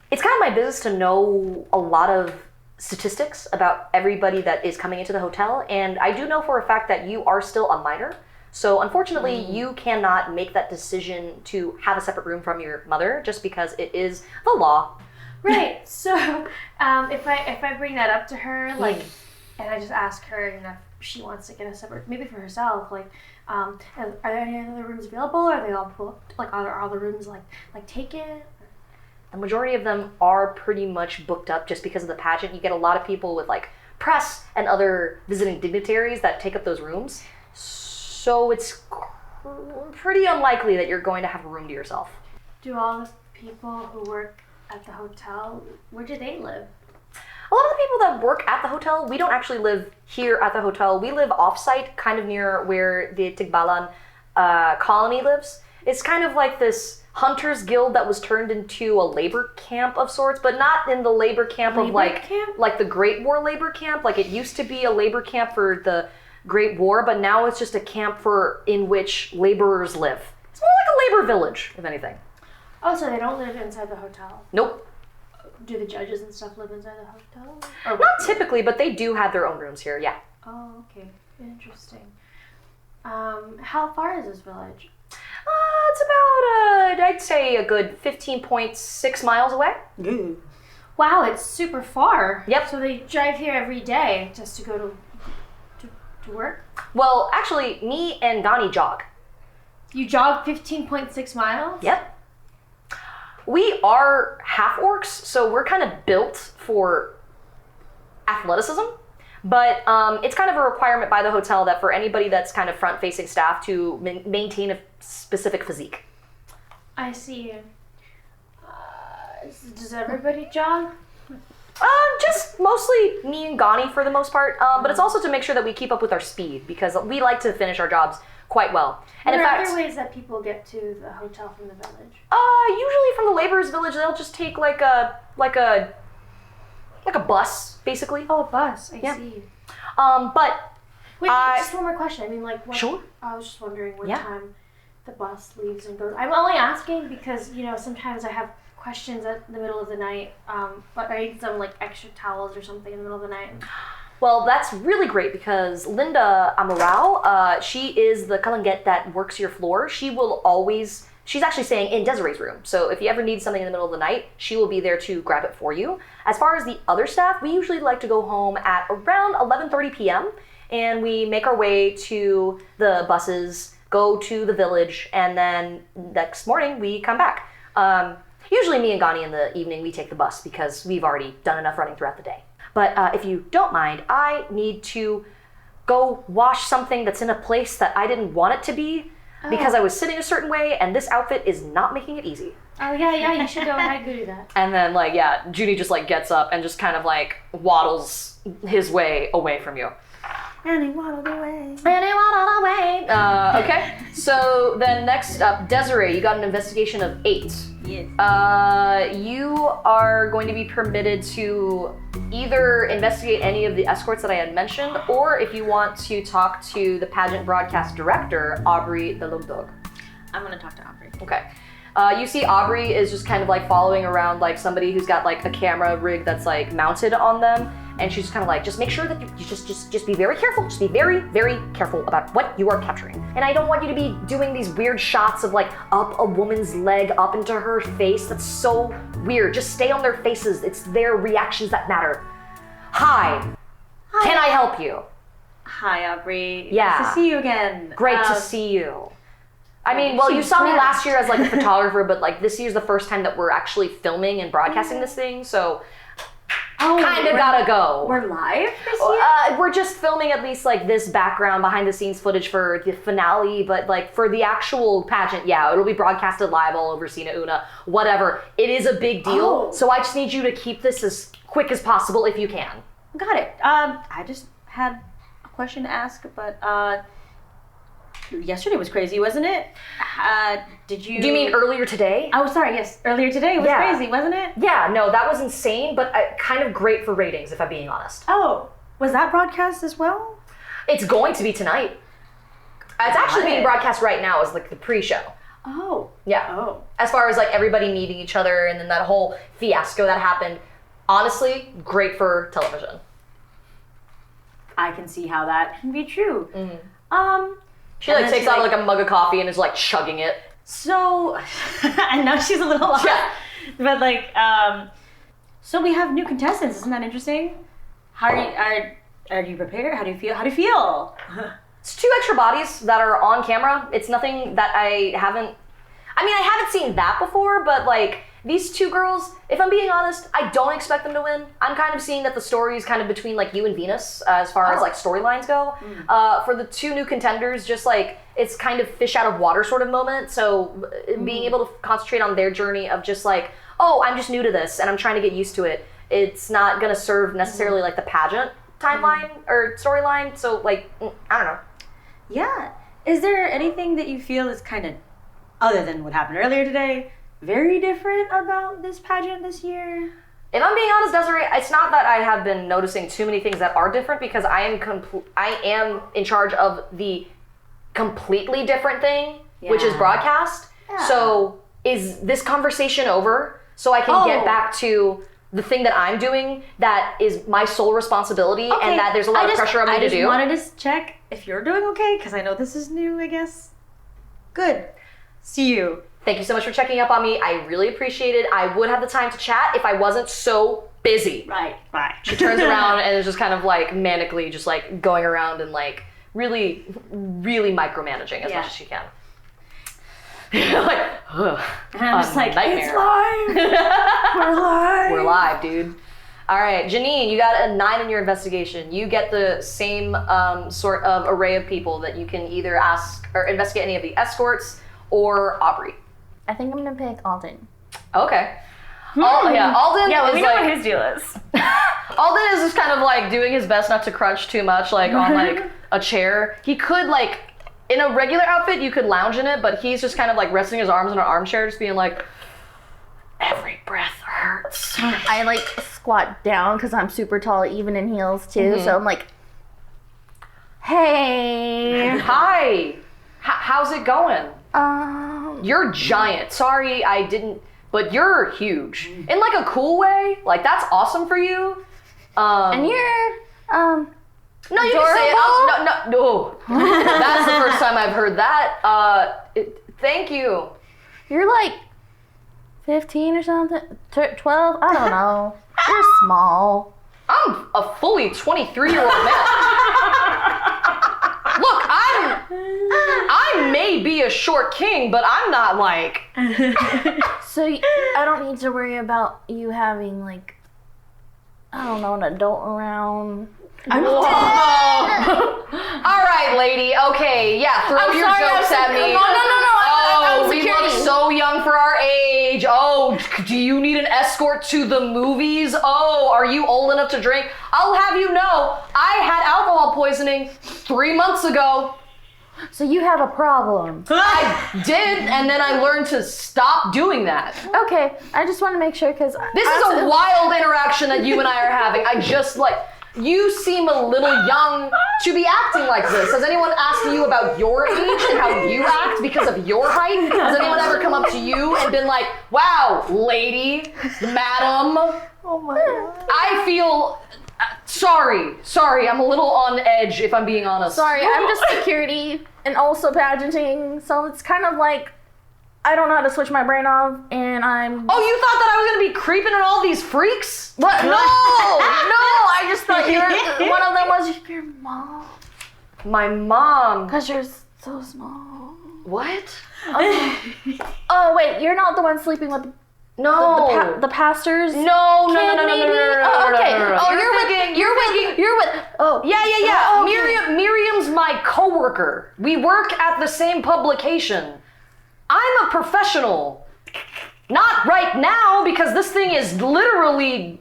Speaker 1: It's kind of my business to know a lot of statistics about everybody that is coming into the hotel, and I do know for a fact that you are still a minor. So unfortunately, you cannot make that decision to have a separate room from your mother just because it is the law.
Speaker 3: Right. So If I bring that up to her, like, and I just ask her, you know, if she wants to get a separate, maybe for herself, like, are there any other rooms available? Are they all booked? Like, are all the rooms like taken?
Speaker 1: The majority of them are pretty much booked up just because of the pageant. You get a lot of people with like press and other visiting dignitaries that take up those rooms. So it's pretty unlikely that you're going to have a room to yourself.
Speaker 3: Do all the people who work at the hotel, where do they live?
Speaker 1: A lot of the people that work at the hotel, we don't actually live here at the hotel. We live off-site, kind of near where the Tigbalan colony lives. It's kind of like this hunters guild that was turned into a labor camp of sorts, but not in the labor camp of like the Great War labor camp. Like it used to be a labor camp for the Great War, but now it's just a camp in which laborers live. It's more like a labor village, if anything.
Speaker 3: Oh, so they don't live inside the hotel?
Speaker 1: Nope.
Speaker 3: Do the judges and stuff live inside the hotel?
Speaker 1: Not typically, but they do have their own rooms here, yeah.
Speaker 3: Oh, okay. Interesting. How far is this village?
Speaker 1: It's about, I'd say a good 15.6 miles away.
Speaker 3: Wow, it's super far.
Speaker 1: Yep.
Speaker 3: So they drive here every day just to go to work?
Speaker 1: Well, actually, me and Gani jog.
Speaker 3: You jog 15.6 miles?
Speaker 1: Yep. We are half orcs, so we're kind of built for athleticism. But it's kind of a requirement by the hotel that for anybody that's kind of front-facing staff to maintain a specific physique.
Speaker 3: I see. Does everybody jog?
Speaker 1: Just mostly me and Gani for the most part. But it's also to make sure that we keep up with our speed because we like to finish our jobs quite well. And
Speaker 3: What
Speaker 1: in
Speaker 3: are
Speaker 1: fact,
Speaker 3: other ways that people get to the hotel from the village?
Speaker 1: usually from the laborers' village, they'll just take like a bus, basically.
Speaker 3: Oh, a bus. I
Speaker 1: Yeah.
Speaker 3: see.
Speaker 1: But
Speaker 3: Wait, just one more question. I mean, like, what,
Speaker 1: Sure.
Speaker 3: I was just wondering what
Speaker 1: Yeah.
Speaker 3: time the bus leaves and goes. I'm only asking because, you know, sometimes I have questions at the middle of the night, but I need some, like, extra towels or something in the middle of the night.
Speaker 1: well, that's really great because Linda Amaral, she is the Kalanget that works your floor. She's actually staying in Desiree's room. So if you ever need something in the middle of the night, she will be there to grab it for you. As far as the other staff, we usually like to go home at around 11:30 p.m. and we make our way to the buses, go to the village, and then next morning we come back. Usually me and Gani in the evening, we take the bus because we've already done enough running throughout the day. But if you don't mind, I need to go wash something that's in a place that I didn't want it to be because I was sitting a certain way and this outfit is not making it easy.
Speaker 3: Oh, yeah, you should go ahead and do that.
Speaker 1: And then Judy just gets up and just kind of waddles his way away from you.
Speaker 2: And he waddled away.
Speaker 1: Okay, so then next up, Desiree, you got an investigation of 8.
Speaker 2: Yes.
Speaker 1: You are going to be permitted to either investigate any of the escorts that I had mentioned, or if you want to talk to the pageant broadcast director, Aubrey the Lugdog.
Speaker 2: I'm gonna talk to Aubrey.
Speaker 1: Okay. You see Aubrey is just kind of following around somebody who's got a camera rig that's mounted on them, and she's kind of just make sure that you just be very careful. Just be very, very careful about what you are capturing. And I don't want you to be doing these weird shots of up a woman's leg up into her face. That's so weird. Just stay on their faces. It's their reactions that matter. Hi. Can I help you?
Speaker 2: Hi, Aubrey.
Speaker 1: Yeah.
Speaker 2: Nice to see you again.
Speaker 1: Great to see you. I mean, well, you saw me last year as a photographer, but this year's the first time that we're actually filming and broadcasting this thing, so kind of gotta go.
Speaker 2: We're live this year?
Speaker 1: We're just filming at least this background behind the scenes footage for the finale, but for the actual pageant, yeah, it'll be broadcasted live all over Sina Una, whatever. It is a big deal, so I just need you to keep this as quick as possible if you can.
Speaker 2: Got it. I just had a question to ask, but yesterday was crazy, wasn't it? Did you...
Speaker 1: Do you mean earlier today?
Speaker 2: Oh, sorry, yes. Earlier today was crazy, wasn't it?
Speaker 1: Yeah, no, that was insane, but kind of great for ratings, if I'm being honest.
Speaker 2: Oh, was that broadcast as well?
Speaker 1: It's going to be tonight. It's actually being broadcast right now as the pre-show.
Speaker 2: Oh.
Speaker 1: Yeah.
Speaker 2: Oh.
Speaker 1: As far as everybody meeting each other and then that whole fiasco that happened, honestly, great for television.
Speaker 2: I can see how that can be true.
Speaker 1: Mm-hmm. She takes out a mug of coffee and is chugging it.
Speaker 2: So, I know she's a little off.
Speaker 1: Yeah.
Speaker 2: But So we have new contestants. Isn't that interesting? How are you prepared? How do you feel? How do you feel?
Speaker 1: It's 2 extra bodies that are on camera. It's nothing that I haven't seen that before, but like these 2 girls, if I'm being honest, I don't expect them to win. I'm kind of seeing that the story is kind of between like you and Venus as far as like storylines go. For the 2 new contenders, just like it's kind of fish out of water sort of moment. So being able to concentrate on their journey of just like, oh, I'm just new to this and I'm trying to get used to it. It's not gonna serve necessarily like the pageant timeline or storyline. So like, I don't know.
Speaker 2: Yeah. Is there anything that you feel is kind of, other than what happened earlier today, very different about this pageant this year?
Speaker 1: If I'm being honest, Desiree, it's not that I have been noticing too many things that are different because I am in charge of the completely different thing, which is broadcast. Yeah. So is this conversation over so I can get back to the thing that I'm doing that is my sole responsibility and that there's a lot of pressure on me to do?
Speaker 2: I just wanted to check if you're doing okay because I know this is new, I guess. Good. See you.
Speaker 1: Thank you so much for checking up on me. I really appreciate it. I would have the time to chat if I wasn't so busy.
Speaker 2: Right.
Speaker 1: She turns around and is just kind of like manically just like going around and like really, really micromanaging as much as she can. Like, ugh.
Speaker 2: And I'm just like,
Speaker 1: nightmare.
Speaker 2: It's live.
Speaker 1: We're live, dude. All right, Janine, you got a 9 in your investigation. You get the same sort of array of people that you can either ask or investigate any of the escorts or Aubrey.
Speaker 5: I think I'm gonna pick Alden.
Speaker 1: Okay. Alden
Speaker 4: we
Speaker 1: is
Speaker 4: know
Speaker 1: like,
Speaker 4: what his deal is.
Speaker 1: Alden is just kind of like doing his best not to crunch too much, like on like a chair. He could like, in a regular outfit, you could lounge in it, but he's just kind of like resting his arms in an armchair, just being like, every breath hurts.
Speaker 5: I like squat down because I'm super tall, even in heels too. So I'm like, hey.
Speaker 1: Hi. How's it going? You're giant. Sorry, I didn't, but you're huge. In like a cool way. Like that's awesome for you.
Speaker 5: And you're,
Speaker 1: no, you can say it. No. That's the first time I've heard that. Thank you.
Speaker 5: You're like 15 or something, 12. I don't know. You're small.
Speaker 1: I'm a fully 23-year-old man. Look, I may be a short king, but I'm not like.
Speaker 5: So I don't need to worry about you having like, I don't know, an adult around.
Speaker 1: I'm dead. All right, lady. Okay, yeah. Throw your jokes at me.
Speaker 5: No.
Speaker 1: Oh, we look so young for our age. Oh, do you need an escort to the movies? Oh, are you old enough to drink? I'll have you know, I had alcohol poisoning 3 months ago.
Speaker 5: So you have a problem.
Speaker 1: I did, and then I learned to stop doing that.
Speaker 5: Okay, I just want to make sure because
Speaker 1: this is a wild interaction that you and I are having. I just like. You seem a little young to be acting like this. Has anyone asked you about your age and how you act because of your height? Has anyone ever come up to you and been like, wow, lady, madam?
Speaker 5: Oh my God.
Speaker 1: I feel, sorry, I'm a little on edge if I'm being honest.
Speaker 5: Sorry, I'm just security and also pageanting, so it's kind of like, I don't know how to switch my brain off, and I'm...
Speaker 1: Oh, you thought that I was gonna be creeping on all these freaks?
Speaker 5: What? No, I just thought one of them was your mom.
Speaker 1: My mom?
Speaker 5: Because you're so small.
Speaker 1: What?
Speaker 5: Oh, wait, you're not the one sleeping with the pastors?
Speaker 1: No.
Speaker 5: Okay. You're with. Oh.
Speaker 1: Yeah.
Speaker 5: Oh, okay.
Speaker 1: Miriam's my coworker. We work at the same publication. I'm a professional. Not right now, because this thing is literally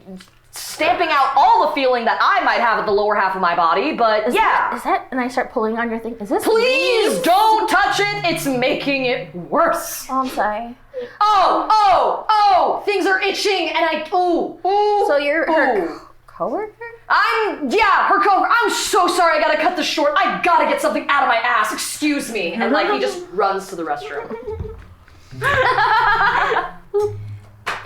Speaker 1: stamping out all the feeling that I might have at the lower half of my body, but
Speaker 5: is that, and I start pulling on your thing, is this
Speaker 1: Please don't touch it, it's making it worse.
Speaker 5: Oh, I'm sorry.
Speaker 1: Oh, things are itching, and ooh.
Speaker 5: So you're her coworker?
Speaker 1: Her coworker. I'm so sorry, I gotta cut this short. I gotta get something out of my ass, excuse me. And like, he just runs to the restroom.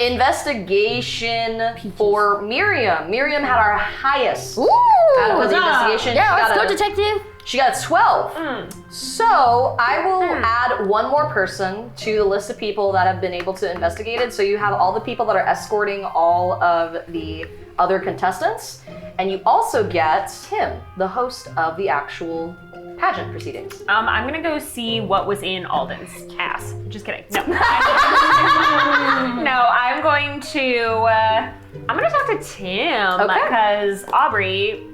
Speaker 1: Investigation for Miriam. Miriam had our highest out of the investigation.
Speaker 5: Yeah, let's go, detective.
Speaker 1: She got 12. So I will add one more person to the list of people that have been able to investigate it. So you have all the people that are escorting all of the other contestants. And you also get Tim, the host of the actual pageant proceedings.
Speaker 4: I'm gonna go see what was in Alden's ass. Just kidding. No. No, I'm going to talk to Tim because Aubrey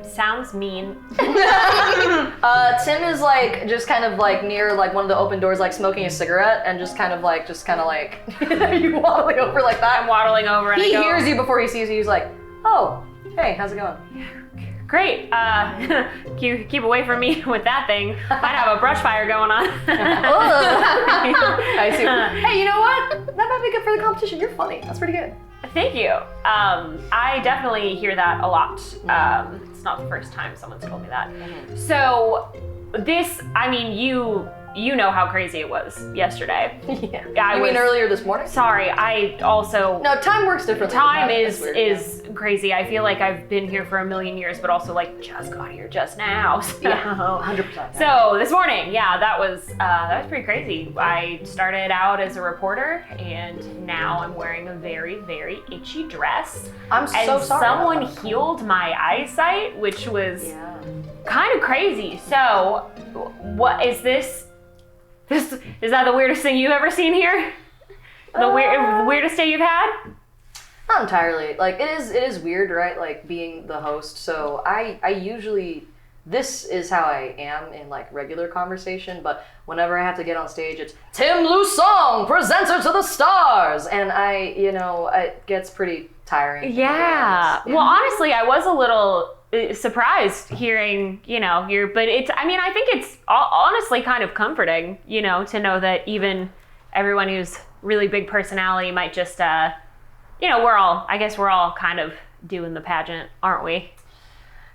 Speaker 4: sounds mean.
Speaker 1: Tim is like just kind of like near like one of the open doors, like smoking a cigarette, and just kind of like you waddling over like that.
Speaker 4: I'm waddling over and
Speaker 1: He hears you before he sees you. He's like, "Oh, hey, how's it going?"
Speaker 4: Great. Keep away from me with that thing. Might have a brush fire going on.
Speaker 1: I see. Hey, you know what? That might be good for the competition. You're funny. That's pretty good.
Speaker 4: Thank you. I definitely hear that a lot. It's not the first time someone's told me that. So this, I mean, you know how crazy it was yesterday.
Speaker 1: Yeah. You mean earlier this morning?
Speaker 4: Sorry, I also...
Speaker 1: No, time works differently.
Speaker 4: Time is crazy. I feel like I've been here for a million years, but also like just got here just now. So.
Speaker 1: Yeah, 100%.
Speaker 4: So this morning, that was pretty crazy. I started out as a reporter, and now I'm wearing a very, very itchy dress.
Speaker 1: I'm so sorry.
Speaker 4: Someone healed my eyesight, which was kind of crazy. So, what is this? Is that the weirdest thing you've ever seen here? The weirdest day you've had?
Speaker 1: Not entirely. Like it is weird, right? Like being the host. So I usually, this is how I am in like regular conversation, but whenever I have to get on stage, it's Tim Lusong, presenter to the stars, and it gets pretty tiring.
Speaker 4: Yeah. Well, honestly, I was a little surprised hearing, but it's, I mean, I think it's honestly kind of comforting, to know that even everyone who's really big personality might just, we're all kind of doing the pageant, aren't we?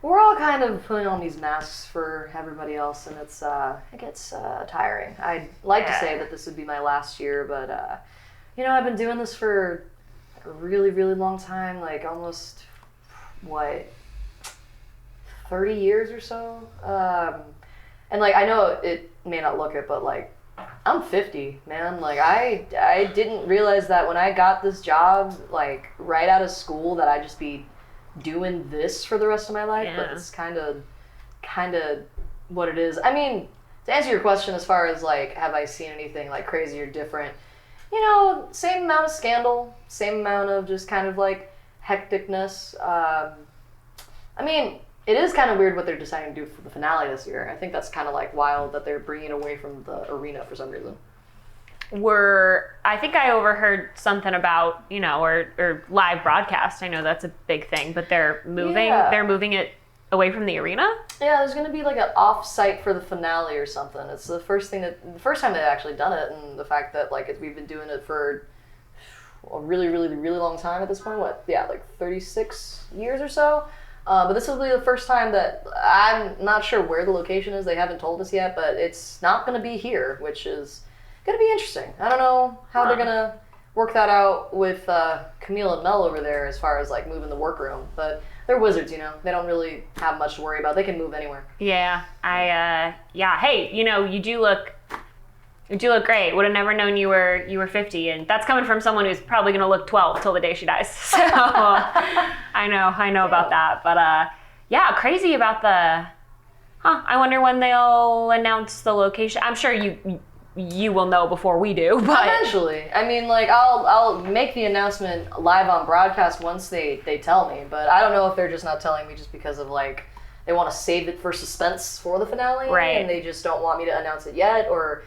Speaker 1: We're all kind of putting on these masks for everybody else, and it gets tiring. I'd like to say that this would be my last year, but, I've been doing this for a really, really long time, like almost, 30 years or so. And like, I know it may not look it, but like, I'm 50, man. Like I didn't realize that when I got this job, like right out of school, that I'd just be doing this for the rest of my life. Yeah. But it's kind of what it is. I mean, to answer your question, as far as like, have I seen anything like crazy or different? Same amount of scandal, same amount of just kind of like hecticness. I mean, it is kind of weird what they're deciding to do for the finale this year. I think that's kind of like wild that they're bringing away from the arena for some reason.
Speaker 4: I think I overheard something about, or live broadcast. I know that's a big thing, but they're moving it away from the arena?
Speaker 1: Yeah, there's going to be like an off-site for the finale or something. It's the first time they've actually done it, and the fact that like we've been doing it for a really, really, really long time at this point. Like 36 years or so. But this will be the first time that I'm not sure where the location is. They haven't told us yet, but it's not going to be here, which is going to be interesting. I don't know how they're going to work that out with Camille and Mel over there as far as like moving the workroom, but they're wizards, They don't really have much to worry about. They can move anywhere.
Speaker 4: Yeah, hey, you do look great. Would have never known you were 50, and that's coming from someone who's probably gonna look 12 till the day she dies. So I know about that. But crazy about I wonder when they'll announce the location. I'm sure you will know before we do, but
Speaker 1: eventually. I mean, like I'll make the announcement live on broadcast once they tell me, but I don't know if they're just not telling me just because of like they want to save it for suspense for the finale,
Speaker 4: right?
Speaker 1: And they just don't want me to announce it yet, or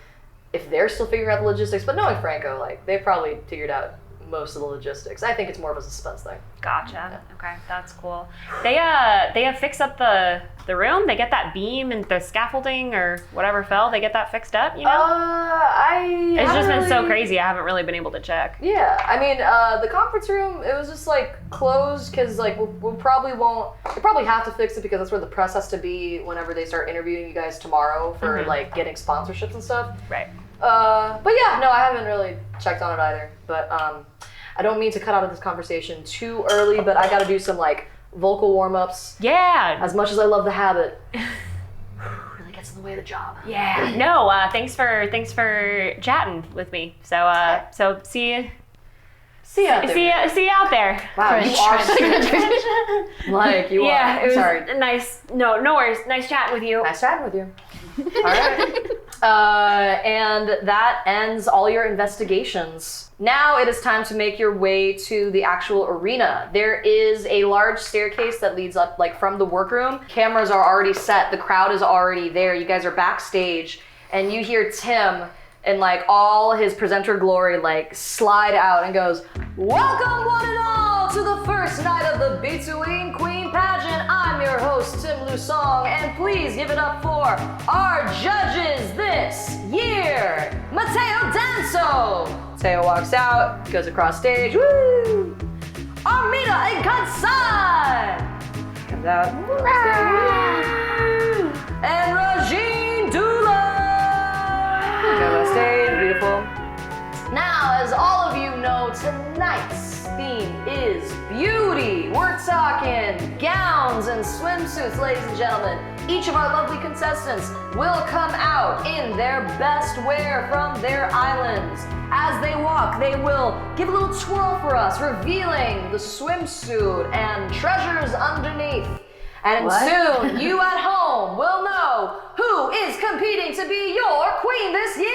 Speaker 1: if they're still figuring out the logistics. But knowing Franco, like they've probably figured out most of the logistics. I think it's more of a suspense thing.
Speaker 4: Gotcha. Yeah. Okay, that's cool. They have fixed up the room. They get that beam and the scaffolding or whatever fell. They get that fixed up. It's just been so crazy. I haven't really been able to check.
Speaker 1: Yeah, I mean, the conference room, it was just like closed because like we'll probably have to fix it because that's where the press has to be whenever they start interviewing you guys tomorrow for like getting sponsorships and stuff.
Speaker 4: Right.
Speaker 1: But yeah, no, I haven't really checked on it either. But I don't mean to cut out of this conversation too early, but I got to do some like vocal warm-ups.
Speaker 4: Yeah.
Speaker 1: As much as I love the habit, really gets in the way of the job.
Speaker 4: Yeah. No, thanks for chatting with me. So see you.
Speaker 1: See you out there.
Speaker 4: See you out there.
Speaker 1: Wow, you are like you are.
Speaker 4: Yeah, it was
Speaker 1: Sorry.
Speaker 4: nice. No worries. Nice chatting with you.
Speaker 1: Nice chatting with you. All right. And that ends all your investigations. Now it is time to make your way to the actual arena. There is a large staircase that leads up like from the workroom. Cameras are already set. The crowd is already there. You guys are backstage and you hear Tim and like all his presenter glory like slide out and goes, "Welcome one and all to the first night of the Bituin Queen pageant. I'm your host, Tim Lusong, and please give it up for our judges this year, Mateo Danso." Mateo walks out, goes across stage, woo! Armida and Kansan comes out, and Regine Dula goes on stage, beautiful. Now, as all of you know, tonight's theme is beauty. We're talking gowns and swimsuits, ladies and gentlemen. Each of our lovely contestants will come out in their best wear from their islands. As they walk, they will give a little twirl for us, revealing the swimsuit and treasures underneath. And soon, you at home will know who is competing to be your queen this year.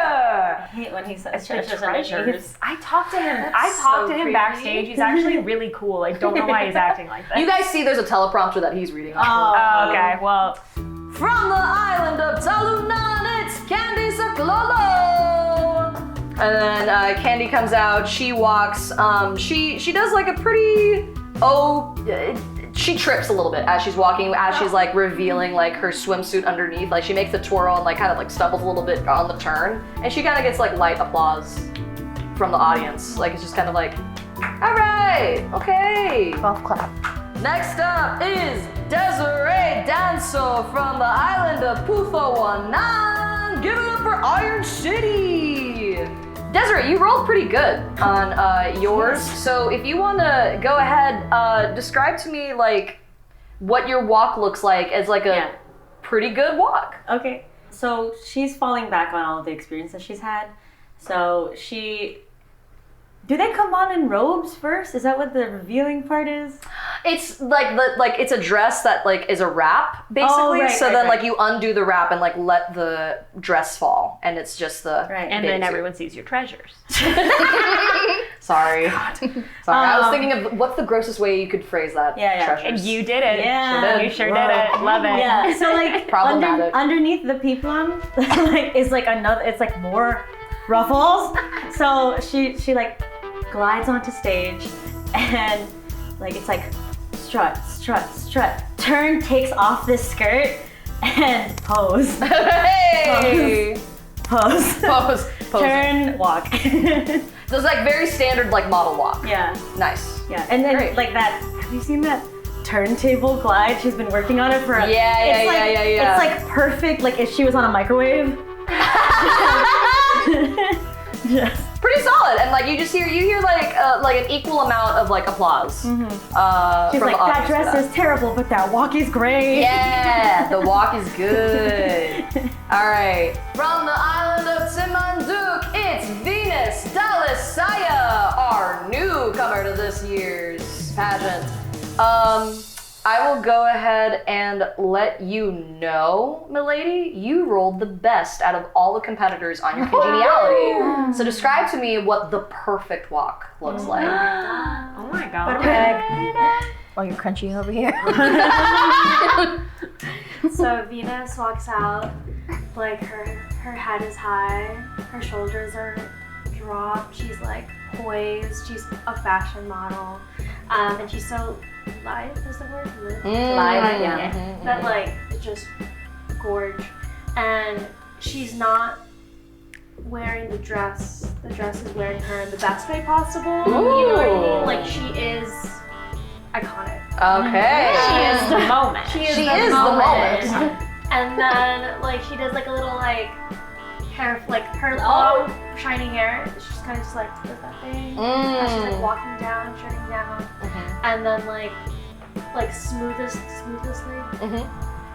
Speaker 2: I hate when he says treasures.
Speaker 4: I talked to him.
Speaker 2: so
Speaker 4: him
Speaker 2: creepy.
Speaker 4: backstage. He's actually really cool. I don't know why he's acting like that.
Speaker 1: You guys see there's a teleprompter that he's reading.
Speaker 4: Oh, okay. Well,
Speaker 1: From the island of Talunan, it's Candy Saklolo. And then Candy comes out. She walks. She does like a pretty she trips a little bit as she's walking, as she's like revealing like her swimsuit underneath. Like she makes a twirl and like kind of like stumbles a little bit on the turn, and she kind of gets like light applause from the audience. Like it's just kind of like, all right, okay.
Speaker 5: Golf clap.
Speaker 1: Next up is Desiree Danso from the island of Puthawanan. Give it up for Iron City. Desiree, you rolled pretty good on yours. So if you want to go ahead, describe to me like what your walk looks like as like a pretty good walk.
Speaker 2: Okay, so she's falling back on all of the experiences she's had. So do they come on in robes first? Is that what the revealing part is?
Speaker 1: It's like it's a dress that like is a wrap basically. Like you undo the wrap and like let the dress fall, and it's just the
Speaker 4: and then everyone sees your treasures.
Speaker 1: Sorry. I was thinking of what's the grossest way you could phrase that. Treasures.
Speaker 4: And you did it.
Speaker 2: Yeah.
Speaker 4: You sure did it. Love it.
Speaker 2: Yeah. So like
Speaker 1: Problematic.
Speaker 2: underneath the peplum, like is like another. It's like more ruffles. So she like glides onto stage, and like it's like strut, turn, takes off this skirt, and pose.
Speaker 1: Hey!
Speaker 2: Pose. Turn, walk.
Speaker 1: So it's like very standard like model walk.
Speaker 2: Yeah.
Speaker 1: Nice.
Speaker 2: Yeah. And then
Speaker 1: Great.
Speaker 2: like that, have you seen that turntable glide? She's been working on it for
Speaker 1: Yeah.
Speaker 2: It's like perfect, like if she was on a microwave. Yes.
Speaker 1: Pretty solid, and like you hear like an equal amount of like applause.
Speaker 2: She's
Speaker 1: from
Speaker 2: like,
Speaker 1: the
Speaker 2: that
Speaker 1: audience
Speaker 2: dress
Speaker 1: for that.
Speaker 2: is terrible, but that walk is great.
Speaker 1: Yeah, the walk is good. All right, from the island of Simanduk, it's Venus Dalisaya, our newcomer to this year's pageant. I will go ahead and let you know, milady, you rolled the best out of all the competitors on your congeniality. So describe to me what the perfect walk looks like.
Speaker 4: Oh my god.
Speaker 5: While you're crunching over here.
Speaker 3: So Venus walks out, like her head is high, her shoulders are dropped, she's like poised, she's a fashion model, and she's so lithe, is the word?
Speaker 2: Lithe, yeah.
Speaker 3: That like, it's just gorge. And she's not wearing the dress is wearing her in the best way possible. You know what I mean? Like she is iconic.
Speaker 1: Okay.
Speaker 4: She is the moment.
Speaker 3: She is the moment. And then like she does like a little like hair, like her long shiny hair. She's kind of just like does that thing. And she's like walking down, turning down, and then like like smoothestly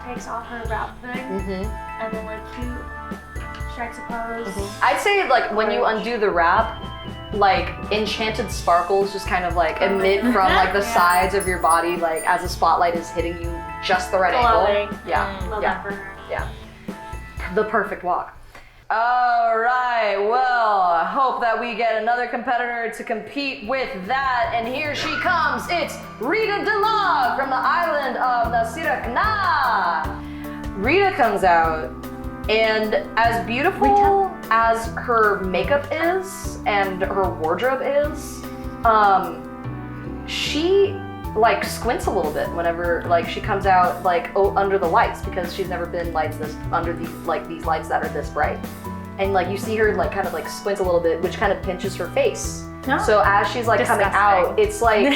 Speaker 3: takes off her wrap thing, and then like cute strikes a pose.
Speaker 1: I'd say like when you undo the wrap, like enchanted sparkles just kind of like emit from like the sides of your body, like as the spotlight is hitting you just the right angle.
Speaker 3: Love that for her.
Speaker 1: Yeah. The perfect walk. All right, well, I hope that we get another competitor to compete with that. And here she comes. It's Rita DeLog from the island of Nasirakna. Rita comes out, and as beautiful as her makeup is and her wardrobe is, she like squints a little bit whenever like she comes out like under the lights, because she's never been lights this under these lights that are this bright, and like you see her like kind of like squints a little bit, which kind of pinches her face. So as she's like coming out, it's like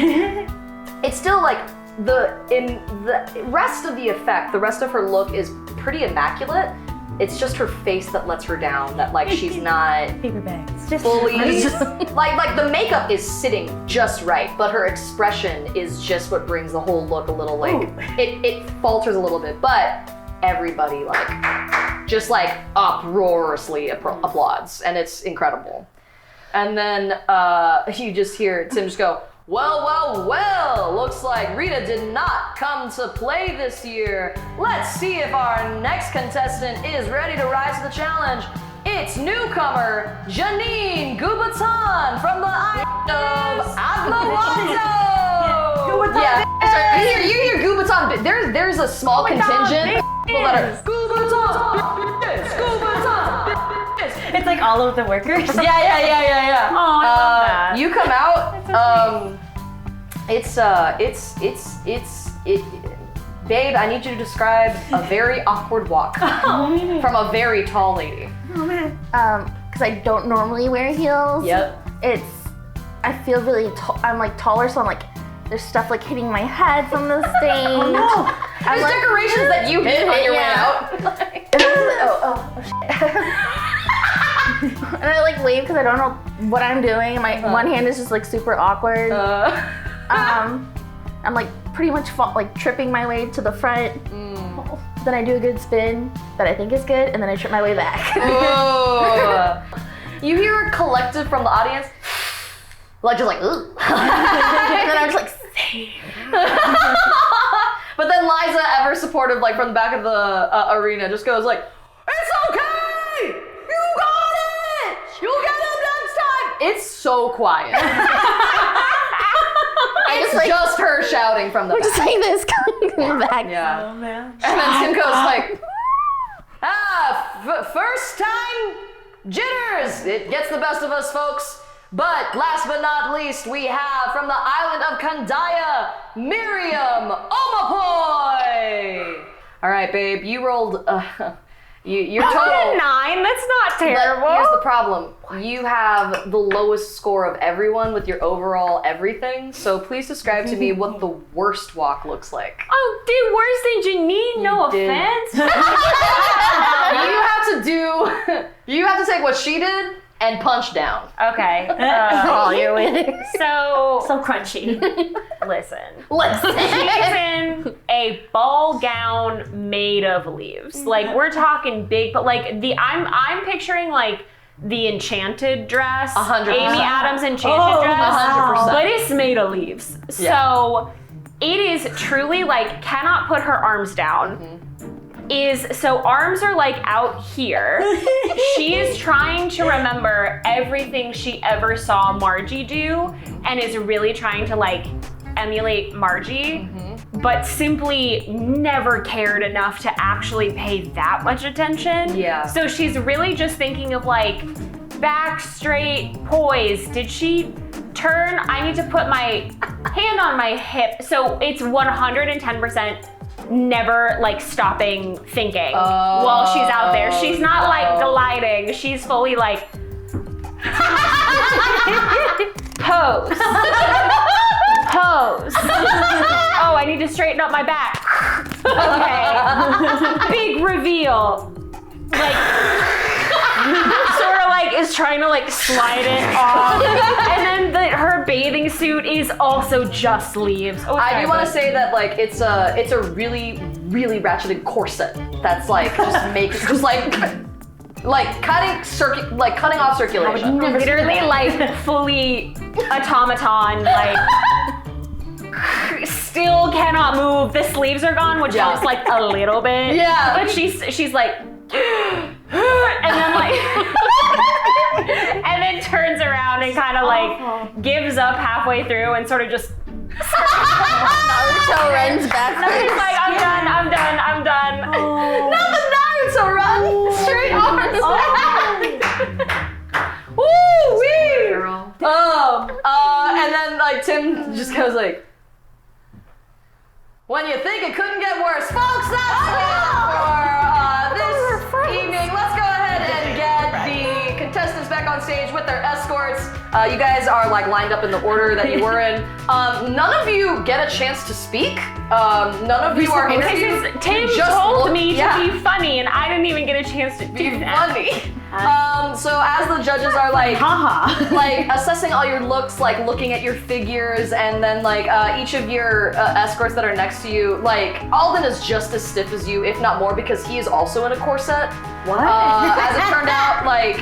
Speaker 1: it's still like in the rest of the effect, the rest of her look is pretty immaculate. It's just her face that lets her down, that like she's not
Speaker 5: Paper bags.
Speaker 1: fully like the makeup is sitting just right, but her expression is just what brings the whole look a little like it falters a little bit, but everybody like just like uproariously applauds, and it's incredible. And then you just hear Tim just go, well, looks like Rita did not come to play this year. Let's see if our next contestant is ready to rise to the challenge. It's newcomer Janine Gubatan from the island of Adlawato. Yeah, you hear Gubatan. There's a small contingent of people that are Gubatan.
Speaker 2: It's like all of the workers.
Speaker 1: Yeah.
Speaker 2: Oh, I love that.
Speaker 1: You come out. Babe, I need you to describe a very awkward walk from a very tall lady.
Speaker 5: Because I don't normally wear heels.
Speaker 1: Yep.
Speaker 5: I feel really tall. I'm like taller, so I'm like, there's stuff like hitting my head from the stage.
Speaker 1: There's
Speaker 5: like,
Speaker 1: decorations that you hit on your way out.
Speaker 5: And I like wave because I don't know what I'm doing. My one hand is just like super awkward. I'm like pretty much tripping my way to the front. Then I do a good spin that I think is good, and then I trip my way back.
Speaker 1: You hear a collective from the audience, like just like, ugh. And then I'm just like, same. But then Liza, ever supportive, like from the back of the arena, just goes like, it's okay! You got it! You'll get it next time! It's so quiet. It's
Speaker 5: like,
Speaker 1: just her shouting from the back.
Speaker 5: Just like this coming back.
Speaker 1: Yeah.
Speaker 2: Oh man.
Speaker 1: And then Tim goes like, first time jitters. It gets the best of us, folks. But last but not least, we have from the island of Kandaya, Miriam Omapoy. All right, babe, you rolled. Your total
Speaker 4: 9. That's not terrible.
Speaker 1: But here's the problem. You have the lowest score of everyone with your overall everything. So please describe to me what the worst walk looks like.
Speaker 4: Oh, did worse than Janine? No
Speaker 1: did.
Speaker 4: offense.
Speaker 1: You have to take what she did and punch down.
Speaker 4: Okay.
Speaker 5: You're winning.
Speaker 2: So crunchy.
Speaker 4: Listen. She's in a ball gown made of leaves. Like we're talking big, but like I'm picturing like the enchanted dress.
Speaker 1: 100%.
Speaker 4: Amy Adams enchanted dress.
Speaker 1: 100%.
Speaker 4: But it's made of leaves.
Speaker 1: Yeah.
Speaker 4: So it is truly like cannot put her arms down. So arms are like out here. She is trying to remember everything she ever saw Margie do and is really trying to like emulate Margie, but simply never cared enough to actually pay that much attention.
Speaker 1: Yeah.
Speaker 4: So she's really just thinking of like back straight, poise. Did she turn? I need to put my hand on my hip. So it's 110% never like stopping thinking while she's out there. She's not like gliding. She's fully like pose. Oh, I need to straighten up my back. Okay. Big reveal. Like sort of like is trying to like slide it off, and then her bathing suit is also just sleeves. Oh,
Speaker 1: I do want to say that like it's a really ratcheted corset that's like just cutting off circulation.
Speaker 4: Literally like fully automaton, like still cannot move. The sleeves are gone, which helps like a little bit.
Speaker 1: Yeah.
Speaker 4: But she's like and then like and then turns around and kind of like gives up halfway through and sort of just
Speaker 5: Naruto runs back.
Speaker 4: She's like, I'm done.
Speaker 1: Not the Naruto run! Straight arms! Woo wee! And then like Tim just goes like, when you think it couldn't get worse, folks, that's it for this evening. Let's go ahead and get the contestants back on stage with their escorts. You guys are like lined up in the order that you were in. None of you get a chance to speak. None of you are interviewed.
Speaker 4: Tim told me to be funny, and I didn't even get a chance to do that.
Speaker 1: Funny. So as the judges are like, like assessing all your looks, like looking at your figures, and then like each of your escorts that are next to you, like Alden is just as stiff as you, if not more, because he is also in a corset.
Speaker 2: What?
Speaker 1: As it turned out, like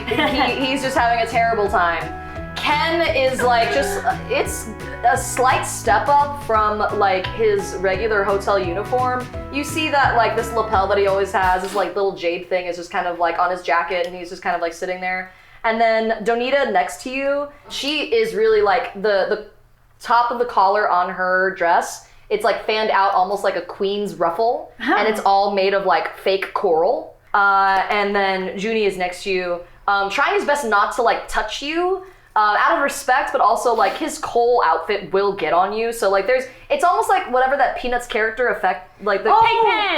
Speaker 1: he's just having a terrible time. Ken is like it's a slight step up from like his regular hotel uniform. You see that like this lapel that he always has, this like little jade thing is just kind of like on his jacket, and he's just kind of like sitting there. And then Donita next to you, she is really like the top of the collar on her dress. It's like fanned out almost like a queen's ruffle, and it's all made of like fake coral. And then Junie is next to you, trying his best not to like touch you. Out of respect, but also like his Cole outfit will get on you. So like it's almost like whatever that Peanuts character effect, like the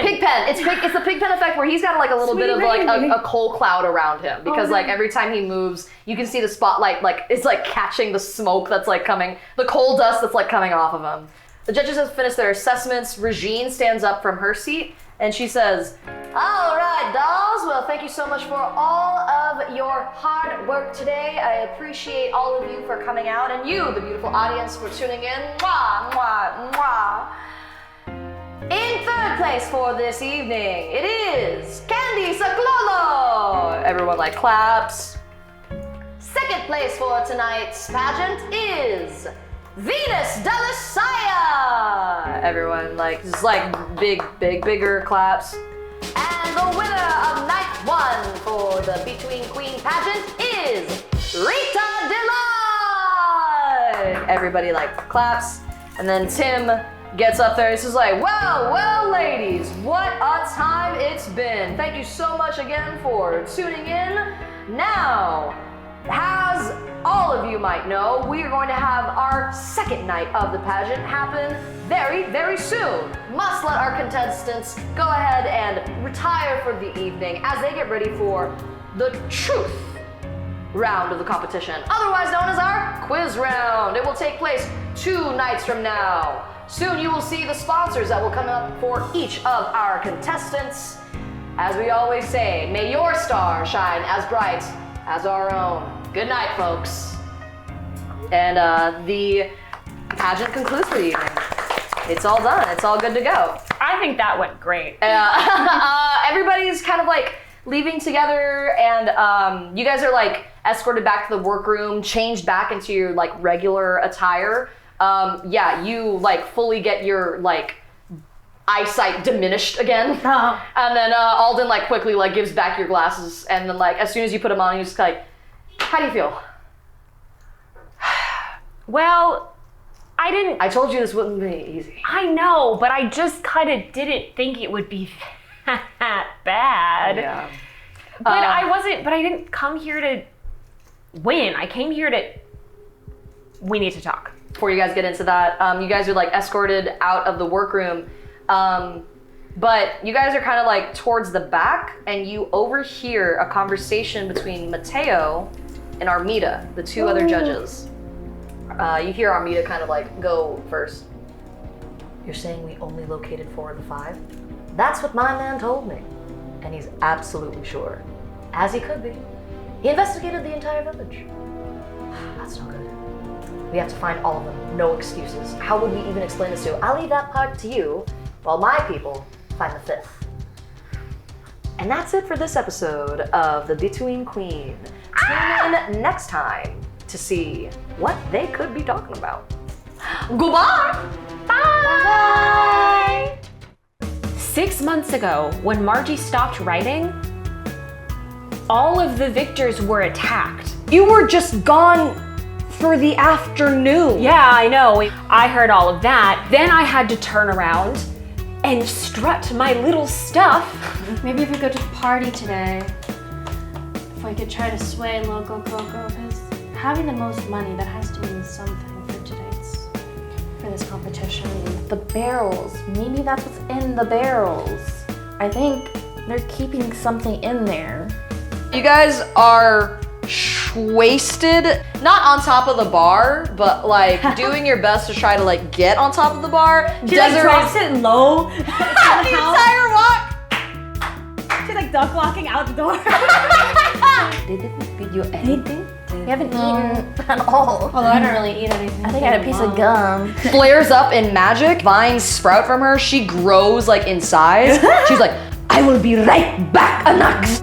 Speaker 1: Pigpen. It's the Pigpen effect where he's got like a little bit of like a coal cloud around him because like every time he moves, you can see the spotlight like it's like catching the smoke that's like coming, the coal dust that's like coming off of him. The judges have finished their assessments. Regine stands up from her seat and she says, "All right, dolls. Well, thank you so much for all of your hard work today. I appreciate all of you for coming out, and you, the beautiful audience, for tuning in. Mwah, mwah, mwah." In third place for this evening, it is Candy Saklolo. Everyone like claps. Second place for tonight's pageant is Venus Delisaya. Everyone like just like bigger claps. And the winner of night one for the Bituin Queen pageant is Rita Delight. Everybody like claps, and then Tim gets up there and says like, well, ladies, what a time it's been. Thank you so much again for tuning in. Now, as all of you might know, we are going to have our second night of the pageant happen very, very soon. Must let our contestants go ahead and retire for the evening as they get ready for the truth round of the competition, otherwise known as our quiz round. It will take place 2 nights from now. Soon you will see the sponsors that will come up for each of our contestants. As we always say, may your star shine as bright as our own. Good night, folks. And the pageant concludes for the evening. It's all done. It's all good to go.
Speaker 4: I think that went great.
Speaker 1: Everybody's kind of like leaving together, and you guys are like escorted back to the workroom, changed back into your like regular attire. Yeah, you like fully get your like eyesight diminished again. And then Alden like quickly like gives back your glasses, and then like as soon as you put them on, he's just like, "How do you feel?"
Speaker 4: Well, I told you this wouldn't be easy. I know, but I just kind of didn't think it would be that bad.
Speaker 1: Yeah.
Speaker 4: But I didn't come here to win. I came here to, we need to talk.
Speaker 1: Before you guys get into that, you guys are like escorted out of the workroom. But you guys are kind of like towards the back, and you overhear a conversation between Mateo and Armida, the 2 other judges. You hear Armida kind of like go first. "You're saying we only located 4 of the 5? That's what my man told me. And he's absolutely sure, as he could be, He investigated the entire village. That's no good. We have to find all of them. No excuses. How would we even explain this to you? I'll leave that part to you, while my people find the fifth. And that's it for this episode of the Bituin Queen. Tune in next time to see what they could be talking about. Goodbye!
Speaker 4: Bye! 6 months ago, when Margie stopped writing, all of the victors were attacked.
Speaker 1: You were just gone for the afternoon.
Speaker 4: Yeah, I know. I heard all of that. Then I had to turn around and strut my little stuff.
Speaker 3: Maybe if we go to the party today, if I could try to sway Loco Coco, because having the most money, that has to mean something for this competition.
Speaker 5: The barrels. Maybe that's what's in the barrels. I think they're keeping something in there.
Speaker 1: You guys are wasted, not on top of the bar, but like doing your best to try to like get on top of the bar.
Speaker 2: She like drops it low.
Speaker 1: the entire walk.
Speaker 2: She's like duck walking out the door.
Speaker 1: They didn't feed you anything?
Speaker 5: We haven't eaten at all.
Speaker 3: Although I don't really eat anything.
Speaker 5: I think I had a piece of gum.
Speaker 1: Flares up in magic. Vines sprout from her. She grows like in size. She's like, I will be right back, Anax.